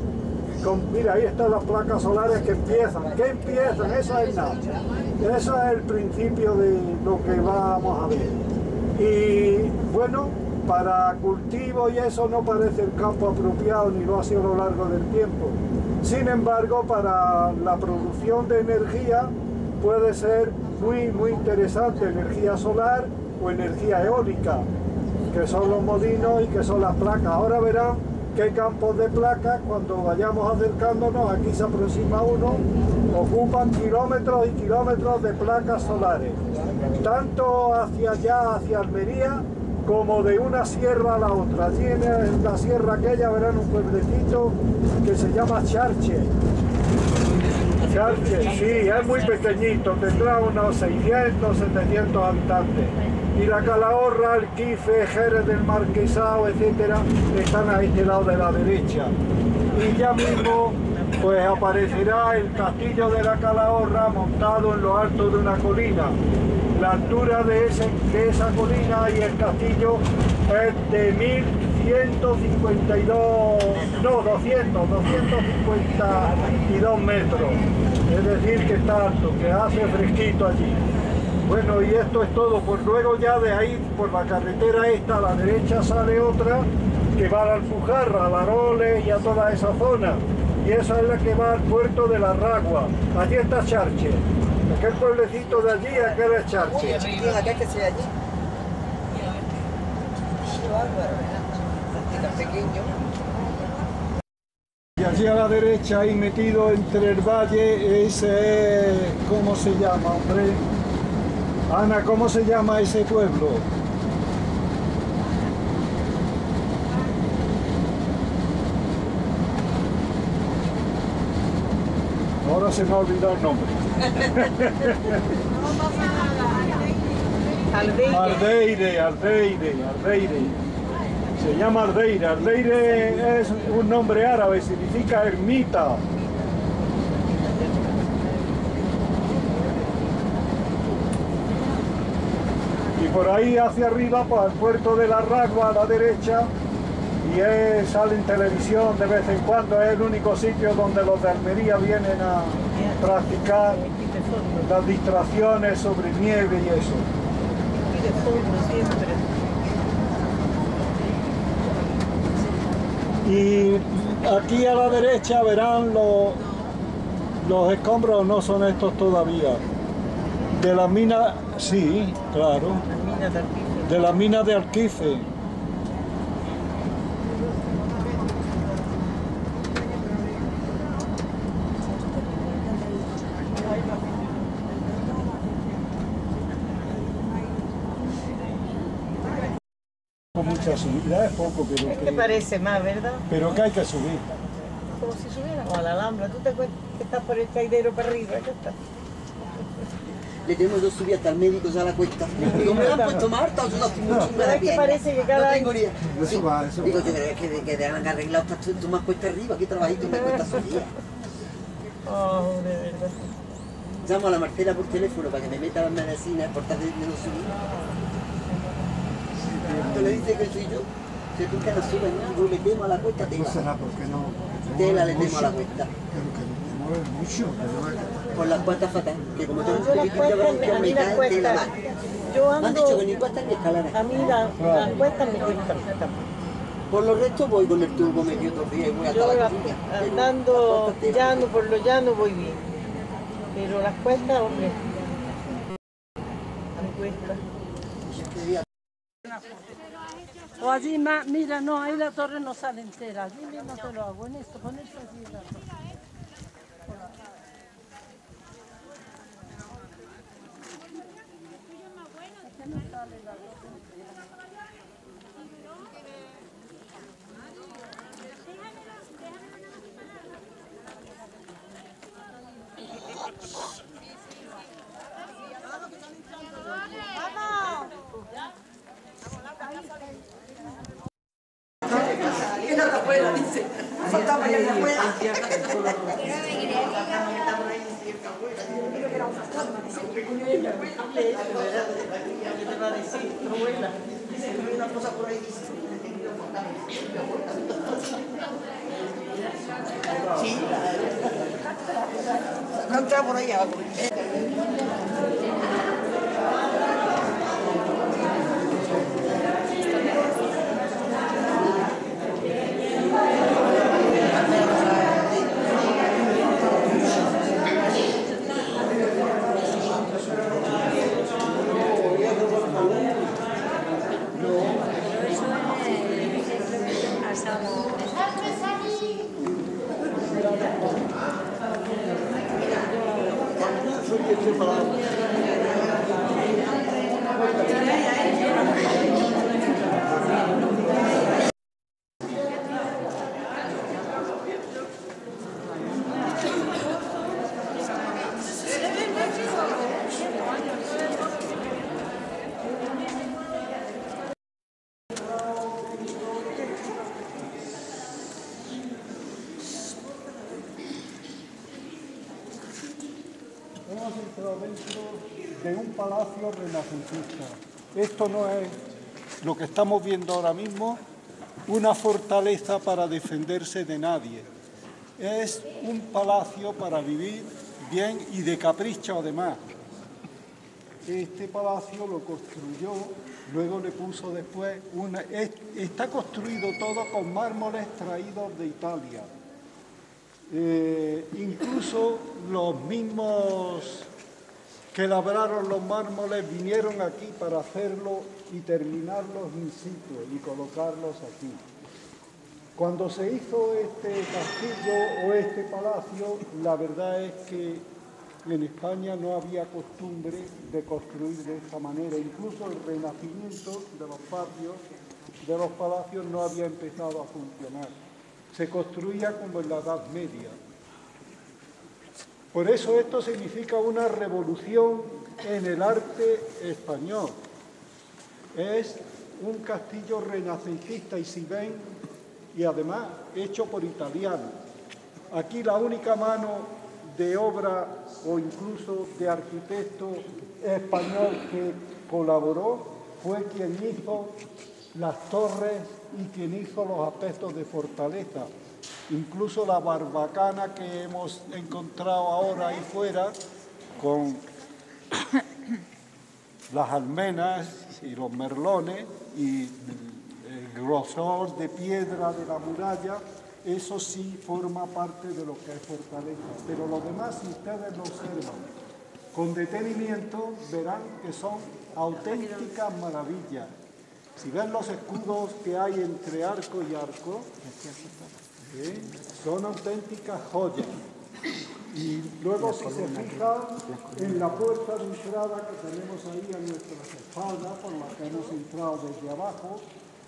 Mira, ahí están las placas solares que empiezan. ¿Qué empiezan? Eso es nada. Eso es el principio de lo que vamos a ver. Y bueno, para cultivo y eso no parece el campo apropiado, ni lo ha sido a lo largo del tiempo. Sin embargo, para la producción de energía puede ser muy interesante, energía solar o energía eólica, que son los molinos y que son las placas. Ahora verán qué campos de placas, cuando vayamos acercándonos, aquí se aproxima uno, ocupan kilómetros y kilómetros de placas solares, tanto hacia allá, hacia Almería, como de una sierra a la otra. Allí en la sierra aquella verán un pueblecito que se llama Charche. Charche, sí, es muy pequeñito, tendrá unos 600, 700 habitantes. Y la Calahorra, Arquife, Jerez del Marquesado, etcétera, están a este lado de la derecha. Y ya mismo pues aparecerá el castillo de la Calahorra montado en lo alto de una colina. La altura de esa colina y el castillo es de 252 metros. Es decir, que está alto, que hace fresquito allí. Bueno, y esto es todo. Pues luego ya de ahí, por la carretera esta, a la derecha sale otra que va a la Alpujarra, a Laroles y a toda esa zona. Y esa es la que va al puerto de La Ragua. Allí está Charche. Aquel pueblecito de allí, aquel es Charche. Acá que sea allí. Pequeño. Y allí a la derecha, ahí metido entre el valle, ese es... ¿Cómo se llama, hombre? Ana, ¿cómo se llama ese pueblo? Ahora se me ha olvidado el nombre. Aldeire. Se llama Aldeire. Aldeire es un nombre árabe, significa ermita. Y por ahí hacia arriba, pues al puerto de La Ragua a la derecha, y sale en televisión de vez en cuando. Es el único sitio donde los de Almería vienen a practicar las distracciones sobre nieve y eso. Y aquí a la derecha verán los escombros, no son estos todavía. De la mina, sí, claro. De la mina de Alquife. Mucha subida, es poco, pero... Es que parece más, ¿verdad? Pero que hay que subir. Como si subiéramos a la Alhambra. ¿Tú te acuerdas que estás por el caidero para arriba? ¿Qué está? Le tenemos dos subidas hasta el médico ya a la cuesta. Digo, me han puesto más harta, no estoy mucho Pero es que parece que cada año... Eso va. Digo, yo creo que te han arreglado, tú más cuesta arriba, aquí trabajito me cuesta subida. Oh, de verdad. Llamo a la Marcela por teléfono para que me meta las medicinas por estar de no subir. Tú le dices que soy yo, si tú que no subes nada, yo le temo a la cuesta, tela. No será porque no... Tela le temo a la cuesta. Pero que no te mueves mucho, Por las cuestas fatal, que como tengo Yo las cuestas, a mí las cuestas, yo me han dicho ando, que ni cuestas ni escaleras. a mí las cuestas me cuestan. Por lo resto voy con el turbo medio todo el día y voy hasta Yo la cocina. andando llano, por lo llano voy bien. Pero las cuestas, hombre, me cuesta. O allí más, mira, no, ahí la torre no sale entera, allí mismo te lo hago, en esto, con esto así la torre. Aquí no sale la torre. Afuera, dice. Faltaba ya la afuera. Una cosa por ahí dice. Sí. No entra por ahí abajo. Hemos entrado dentro de un palacio renacentista. Esto no es lo que estamos viendo ahora mismo, una fortaleza para defenderse de nadie. Es un palacio para vivir bien y de capricho además. Este palacio lo construyó, luego le puso después está construido todo con mármoles traídos de Italia. Incluso los mismos que labraron los mármoles vinieron aquí para hacerlo y terminarlos in situ y colocarlos aquí. Cuando se hizo este castillo o este palacio, la verdad es que en España no había costumbre de construir de esta manera. Incluso el renacimiento de los patios, de los palacios, no había empezado a funcionar. Se construía como en la Edad Media. Por eso esto significa una revolución en el arte español. Es un castillo renacentista y si ven, y además hecho por italianos. Aquí la única mano de obra o incluso de arquitecto español que colaboró fue quien hizo las torres y quien hizo los aspectos de fortaleza. Incluso la barbacana que hemos encontrado ahora ahí fuera, con las almenas y los merlones y el grosor de piedra de la muralla, eso sí forma parte de lo que es fortaleza. Pero lo demás, si ustedes lo observan con detenimiento, verán que son auténticas maravillas. Si ven los escudos que hay entre arco y arco, son auténticas joyas. Y luego si se fijan en la puerta de entrada que tenemos ahí a nuestras espaldas, por la que hemos entrado desde abajo,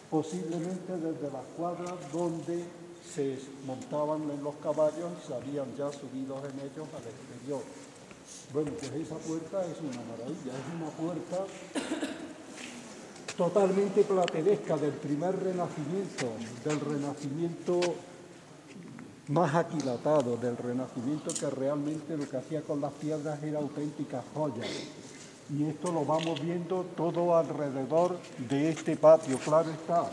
posiblemente desde las cuadras donde se montaban en los caballos y salían ya subidos en ellos al exterior. Bueno, pues esa puerta es una maravilla, es una puerta totalmente plateresca del primer renacimiento, del renacimiento más aquilatado, del renacimiento que realmente lo que hacía con las piedras era auténticas joyas. Y esto lo vamos viendo todo alrededor de este patio, claro está.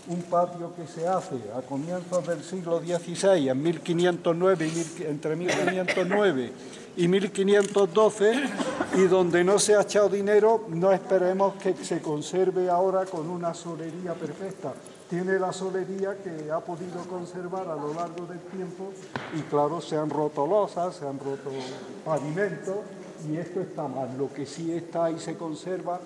Un patio que se hace a comienzos del siglo XVI, en 1509, entre 1509 y 1512, y donde no se ha echado dinero, no esperemos que se conserve ahora con una solería perfecta. Tiene la solería que ha podido conservar a lo largo del tiempo y claro, se han roto losas, se han roto pavimentos y esto está mal. Lo que sí está y se conserva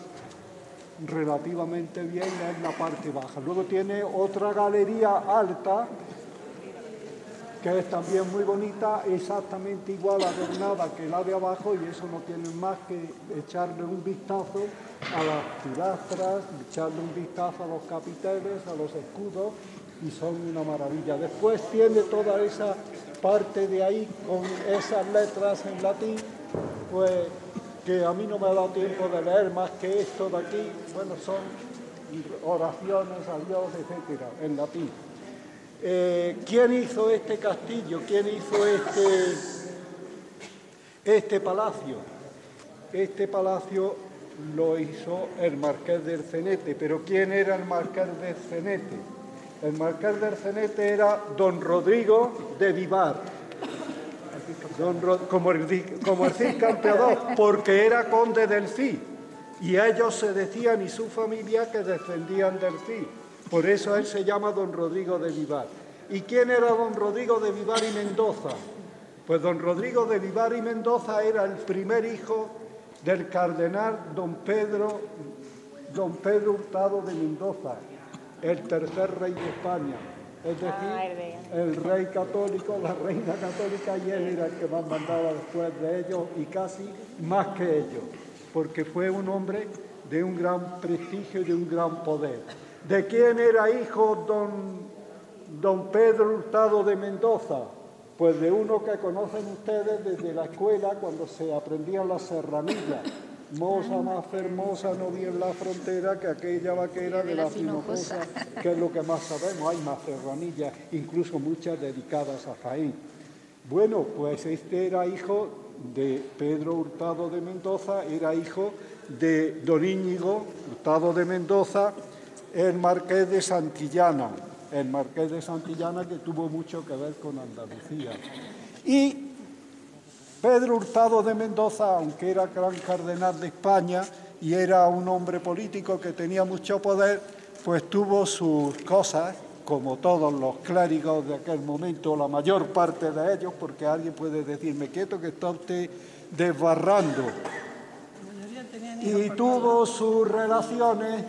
relativamente bien es la parte baja. Luego tiene otra galería alta que es también muy bonita, exactamente igual adornada que la de abajo y eso no tiene más que echarle un vistazo a las pilastras, echarle un vistazo a los capiteles, a los escudos y son una maravilla. Después tiene toda esa parte de ahí con esas letras en latín, pues que a mí no me ha dado tiempo de leer más que esto de aquí, bueno, son oraciones a Dios, etcétera, en latín. ¿Quién hizo este castillo? ¿Quién hizo este palacio? Este palacio lo hizo el Marqués del Cenete, pero ¿quién era el Marqués del Cenete? El Marqués del Cenete era don Rodrigo de Vivar. Como el Cid Campeador, porque era conde del Cid, y ellos se decían, y su familia, que descendían del Cid. Por eso él se llama don Rodrigo de Vivar. ¿Y quién era don Rodrigo de Vivar y Mendoza? Pues don Rodrigo de Vivar y Mendoza era el primer hijo del cardenal don Pedro Hurtado de Mendoza, el tercer rey de España. Es decir, el rey católico, la reina católica, y él era el que más mandaba después de ellos y casi más que ellos, porque fue un hombre de un gran prestigio y de un gran poder. ¿De quién era hijo don Pedro Hurtado de Mendoza? Pues de uno que conocen ustedes desde la escuela cuando se aprendían las serranillas. Moza más hermosa no vi en la frontera que aquella vaquera de la Finojosa, que es lo que más sabemos. Hay más serranillas, incluso muchas dedicadas a Jaén. Bueno, pues este era hijo de Pedro Hurtado de Mendoza, era hijo de don Íñigo Hurtado de Mendoza, el marqués de Santillana. el marqués de Santillana, que tuvo mucho que ver con Andalucía. Y Pedro Hurtado de Mendoza, aunque era gran cardenal de España y era un hombre político que tenía mucho poder, pues tuvo sus cosas, como todos los clérigos de aquel momento, la mayor parte de ellos, porque alguien puede decirme, quieto que está usted desbarrando. Y tuvo sus relaciones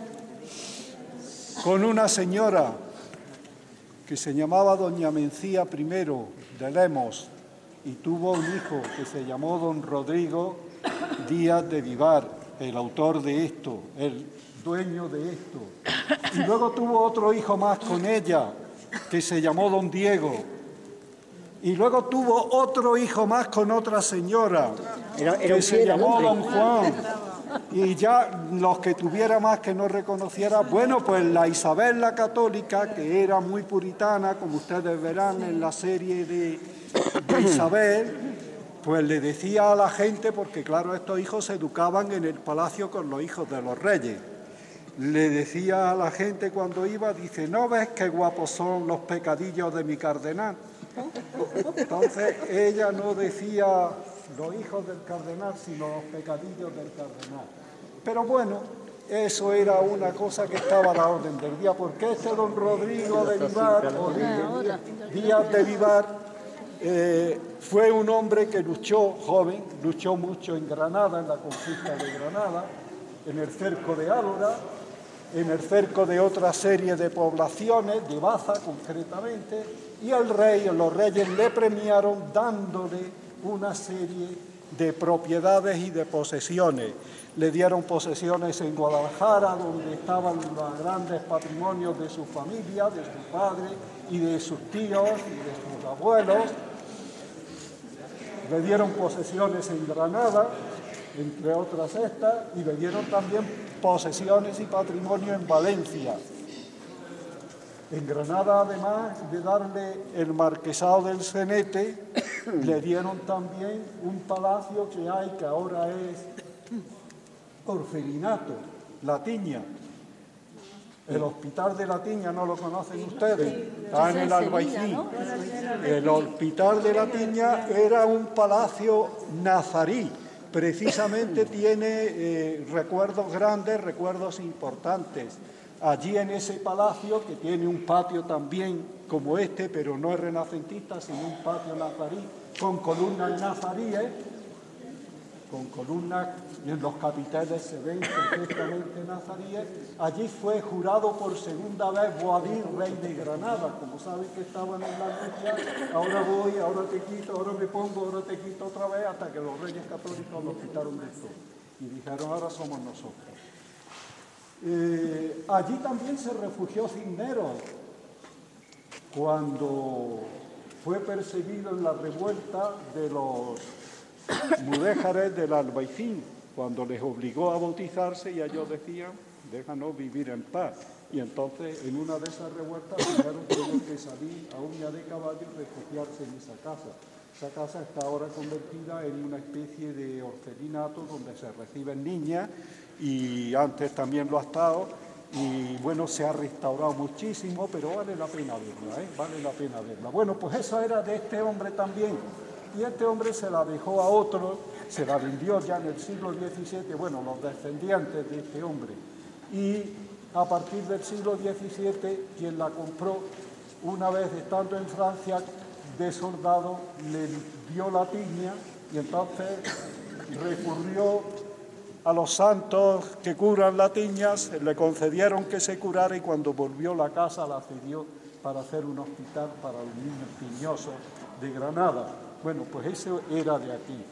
con una señora que se llamaba doña Mencía I de Lemos, y tuvo un hijo que se llamó don Rodrigo Díaz de Vivar, el autor de esto, el dueño de esto. Y luego tuvo otro hijo más con ella, que se llamó don Diego. Y luego tuvo otro hijo más con otra señora, que se llamó don Juan. Y ya los que tuviera más que no reconociera, bueno, pues la Isabel la Católica, que era muy puritana, como ustedes verán en la serie de Isabel, pues le decía a la gente, porque claro, estos hijos se educaban en el palacio con los hijos de los reyes, le decía a la gente cuando iba, dice, ¿no ves qué guapos son los pecadillos de mi cardenal? Entonces ella no decía los hijos del cardenal, sino los pecadillos del cardenal. Pero bueno, eso era una cosa que estaba a la orden del día, porque este don Rodrigo de Vivar, o Díaz de Vivar, fue un hombre que luchó, joven, luchó mucho en Granada, en la conquista de Granada, en el cerco de Álora, en el cerco de otra serie de poblaciones, de Baza concretamente, y los reyes le premiaron dándole una serie de propiedades y de posesiones. Le dieron posesiones en Guadalajara, donde estaban los grandes patrimonios de su familia, de su padre y de sus tíos y de sus abuelos. Le dieron posesiones en Granada, entre otras estas, y le dieron también posesiones y patrimonio en Valencia. En Granada, además de darle el marquesado del Cenete, le dieron también un palacio que hay, que ahora es orfelinato, La Tiña. El Hospital de La Tiña, ¿no lo conocen ustedes? Está en el Albaicín. El Hospital de La Tiña era un palacio nazarí. Precisamente tiene recuerdos grandes, recuerdos importantes. Allí en ese palacio, que tiene un patio también como este, pero no es renacentista, sino un patio nazarí, con columnas nazaríes, con columnas, y en los capiteles se ven perfectamente nazaríes. Allí fue jurado por segunda vez Boabdil, rey de Granada. Como saben que estaban en la lucha, ahora voy, ahora te quito, ahora me pongo, ahora te quito otra vez, hasta que los reyes católicos los quitaron de todo. Y dijeron, ahora somos nosotros. Allí también se refugió Cisneros cuando fue perseguido en la revuelta de los mudéjares del Albaicín, cuando les obligó a bautizarse y ellos decían, déjanos vivir en paz. Y entonces en una de esas revueltas Cisneros tuvo que salir a uña de caballo y refugiarse en esa casa. Esa casa está ahora convertida en una especie de orfelinato donde se reciben niñas, y antes también lo ha estado, y bueno, se ha restaurado muchísimo, pero vale la pena verla, vale la pena verla. Bueno, pues eso era de este hombre también, y este hombre se la dejó a otro, se la vendió ya en el siglo XVII, bueno, los descendientes de este hombre, y a partir del siglo XVII, quien la compró, una vez estando en Francia, de soldado, le dio la tiña, y entonces recurrió a los santos que curan la tiña, le concedieron que se curara, y cuando volvió la casa la cedió para hacer un hospital para los niños tiñosos de Granada. Bueno, pues eso era de aquí.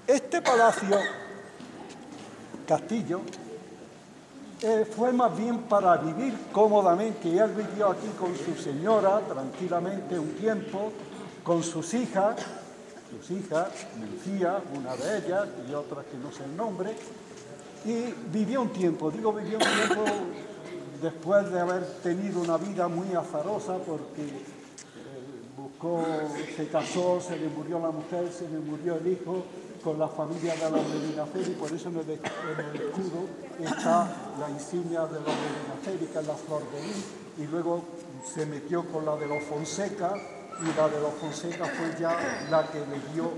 Este palacio, castillo, fue más bien para vivir cómodamente, y él vivió aquí con su señora tranquilamente un tiempo, con sus hijas, Mencía, una de ellas, y otra que no sé el nombre, y vivió un tiempo, después de haber tenido una vida muy azarosa, porque se casó, se le murió la mujer, se le murió el hijo, con la familia de los Medinaceli, por eso en el escudo está la insignia de los Medinaceli, que es la flor de lis, y luego se metió con la de los Fonseca, y la de los Fonseca fue ya la que le dio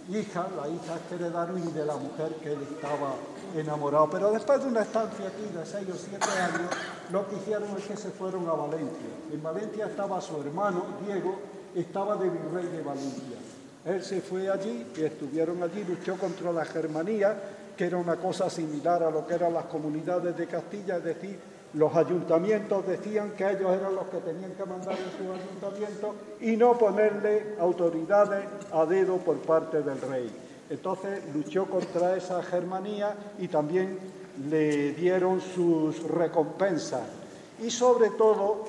hija, la hija que heredaron y de la mujer que él estaba enamorado. Pero después de una estancia aquí de 6 o 7 años, lo que hicieron es que se fueron a Valencia. En Valencia estaba su hermano, Diego, estaba de virrey de Valencia. Él se fue allí y estuvieron allí, luchó contra la Germanía, que era una cosa similar a lo que eran las comunidades de Castilla, es decir, los ayuntamientos decían que ellos eran los que tenían que mandar en sus ayuntamientos y no ponerle autoridades a dedo por parte del rey. Entonces luchó contra esa Germanía y también le dieron sus recompensas. Y sobre todo,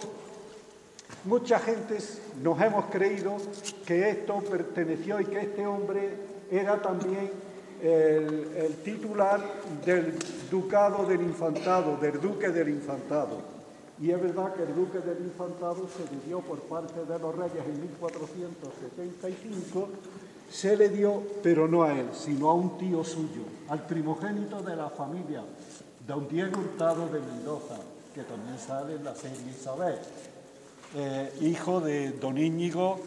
mucha gente nos hemos creído que esto perteneció y que este hombre era también el titular del ducado del infantado, del duque del infantado. Y es verdad que el duque del infantado se le dio por parte de los reyes en 1475, se le dio, pero no a él, sino a un tío suyo, al primogénito de la familia, don Diego Hurtado de Mendoza, que también sale en la serie Isabel, hijo de don Íñigo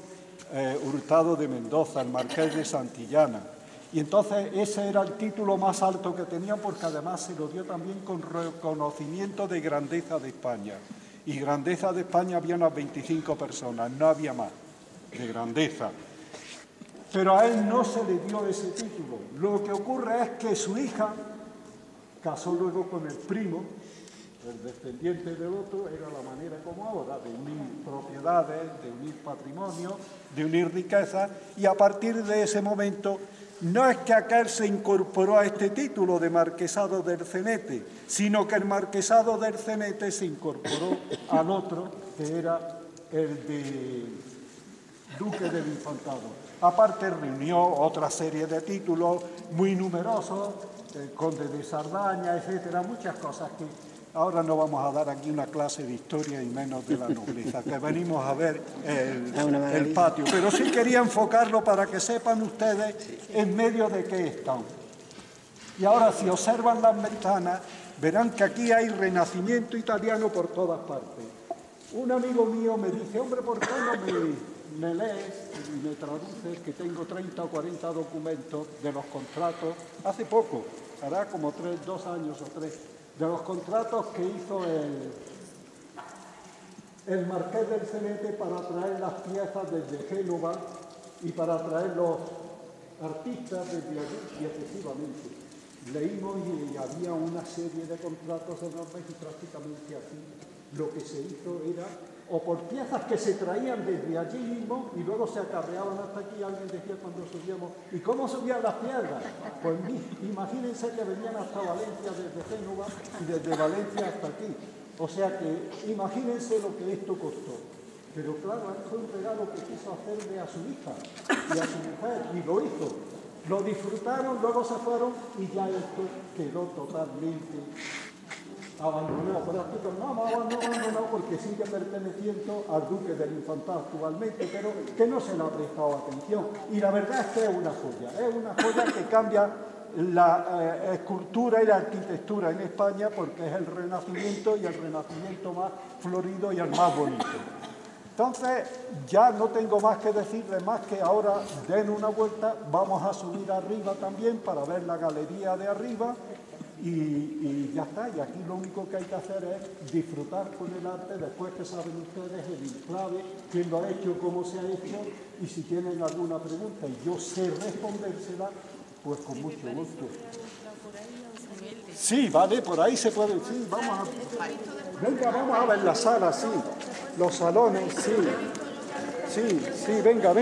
Hurtado de Mendoza, el marqués de Santillana. Y entonces ese era el título más alto que tenía, porque además se lo dio también con reconocimiento de grandeza de España. Y grandeza de España había unas 25 personas, no había más de grandeza. Pero a él no se le dio ese título. Lo que ocurre es que su hija casó luego con el primo, el descendiente del otro, era la manera como ahora, de unir propiedades, de unir patrimonio, de unir riquezas, y a partir de ese momento no es que aquel se incorporó a este título de marquesado del Cenete, sino que el marquesado del Cenete se incorporó al otro, que era el de duque del infantado. Aparte reunió otra serie de títulos muy numerosos, conde de Sardaña, etcétera, muchas cosas que ahora no vamos a dar aquí una clase de historia y menos de la nobleza, que venimos a ver el patio. Pero sí quería enfocarlo para que sepan ustedes en medio de qué están. Y ahora, si observan las ventanas, verán que aquí hay renacimiento italiano por todas partes. Un amigo mío me dice, hombre, ¿por qué no me lees y me traduces, que tengo 30 o 40 documentos de los contratos, hace poco, hará como 2 años o 3, de los contratos que hizo el marqués del Cenete para traer las piezas desde Génova y para traer los artistas desde allí, y efectivamente leímos y había una serie de contratos enormes y prácticamente aquí lo que se hizo era o por piezas que se traían desde allí mismo y luego se acarreaban hasta aquí. Alguien decía cuando subíamos, ¿y cómo subían las piedras? Pues imagínense que venían hasta Valencia desde Génova y desde Valencia hasta aquí. O sea que imagínense lo que esto costó. Pero claro, fue un regalo que quiso hacerle a su hija y a su mujer, y lo hizo. Lo disfrutaron, luego se fueron y ya esto quedó totalmente abandonado. No, porque sigue perteneciendo al duque del infantado actualmente, pero que no se le ha prestado atención. Y la verdad es que es una joya que cambia la escultura y la arquitectura en España, porque es el Renacimiento y el Renacimiento más florido y el más bonito. Entonces, ya no tengo más que decirles más que ahora den una vuelta, vamos a subir arriba también para ver la galería de arriba y ya está. Y aquí lo único que hay que hacer es disfrutar con el arte, después que saben ustedes el enclave, quién lo ha hecho, cómo se ha hecho, y si tienen alguna pregunta y yo sé respondérsela, pues con mucho gusto. Sí, vale, por ahí se puede, sí, vamos a ver la sala, sí. Los salones, sí, venga.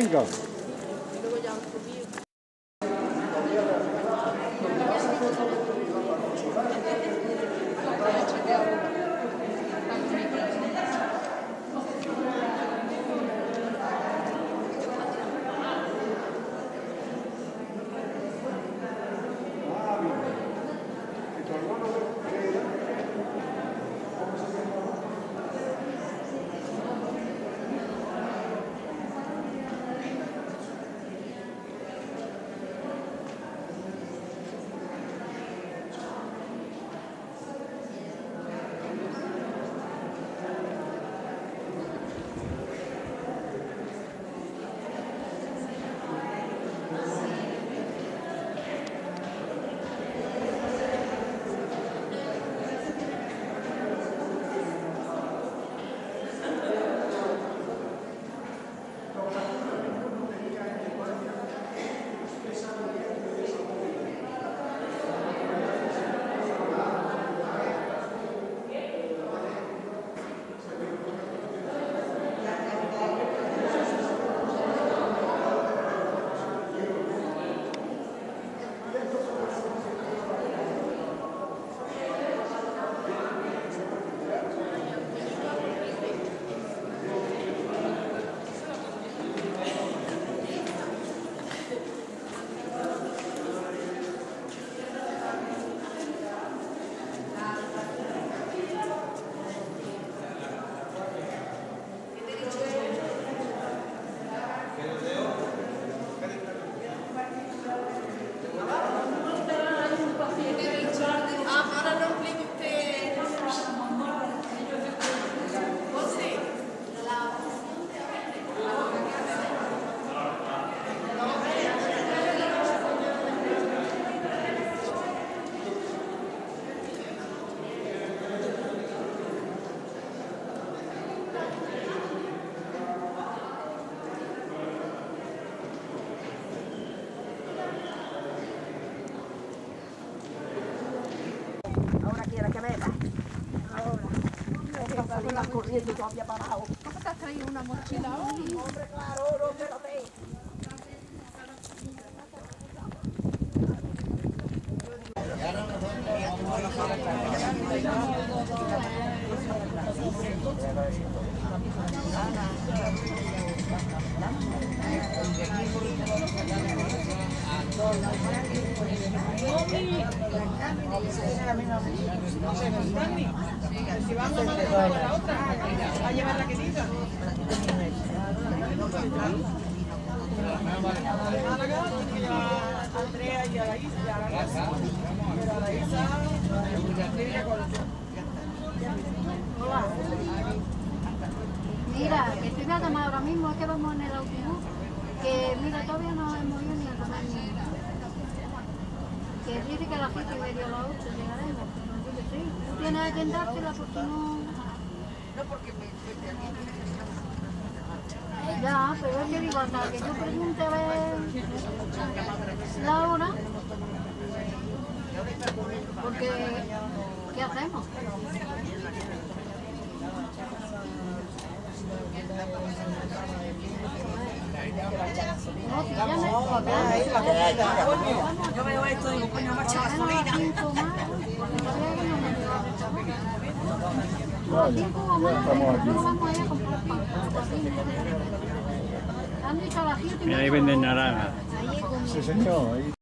con las corrientes todavía parado. ¿Cómo te has traído una mochila hoy? Hombre, claro, no, espérate. Si vamos a la otra, a llevar la que diga. Andrea y a la Isa. Mira, que estoy a llamar ahora mismo, es que vamos en el autobús, que mira, todavía no hemos ido ni a comer ni nada. Que dice que a las 7 y media a las 8 llegaremos, pero yo que sí. Tú tienes que dártela porque no... No, porque me Ya, pero es que digo, hasta que yo pregunte a ver la hora, porque ¿qué hacemos? No, si ya me... Yo veo esto y digo, coño, marcha gasolina. Mira, ahí venden naranja. Sí, señor.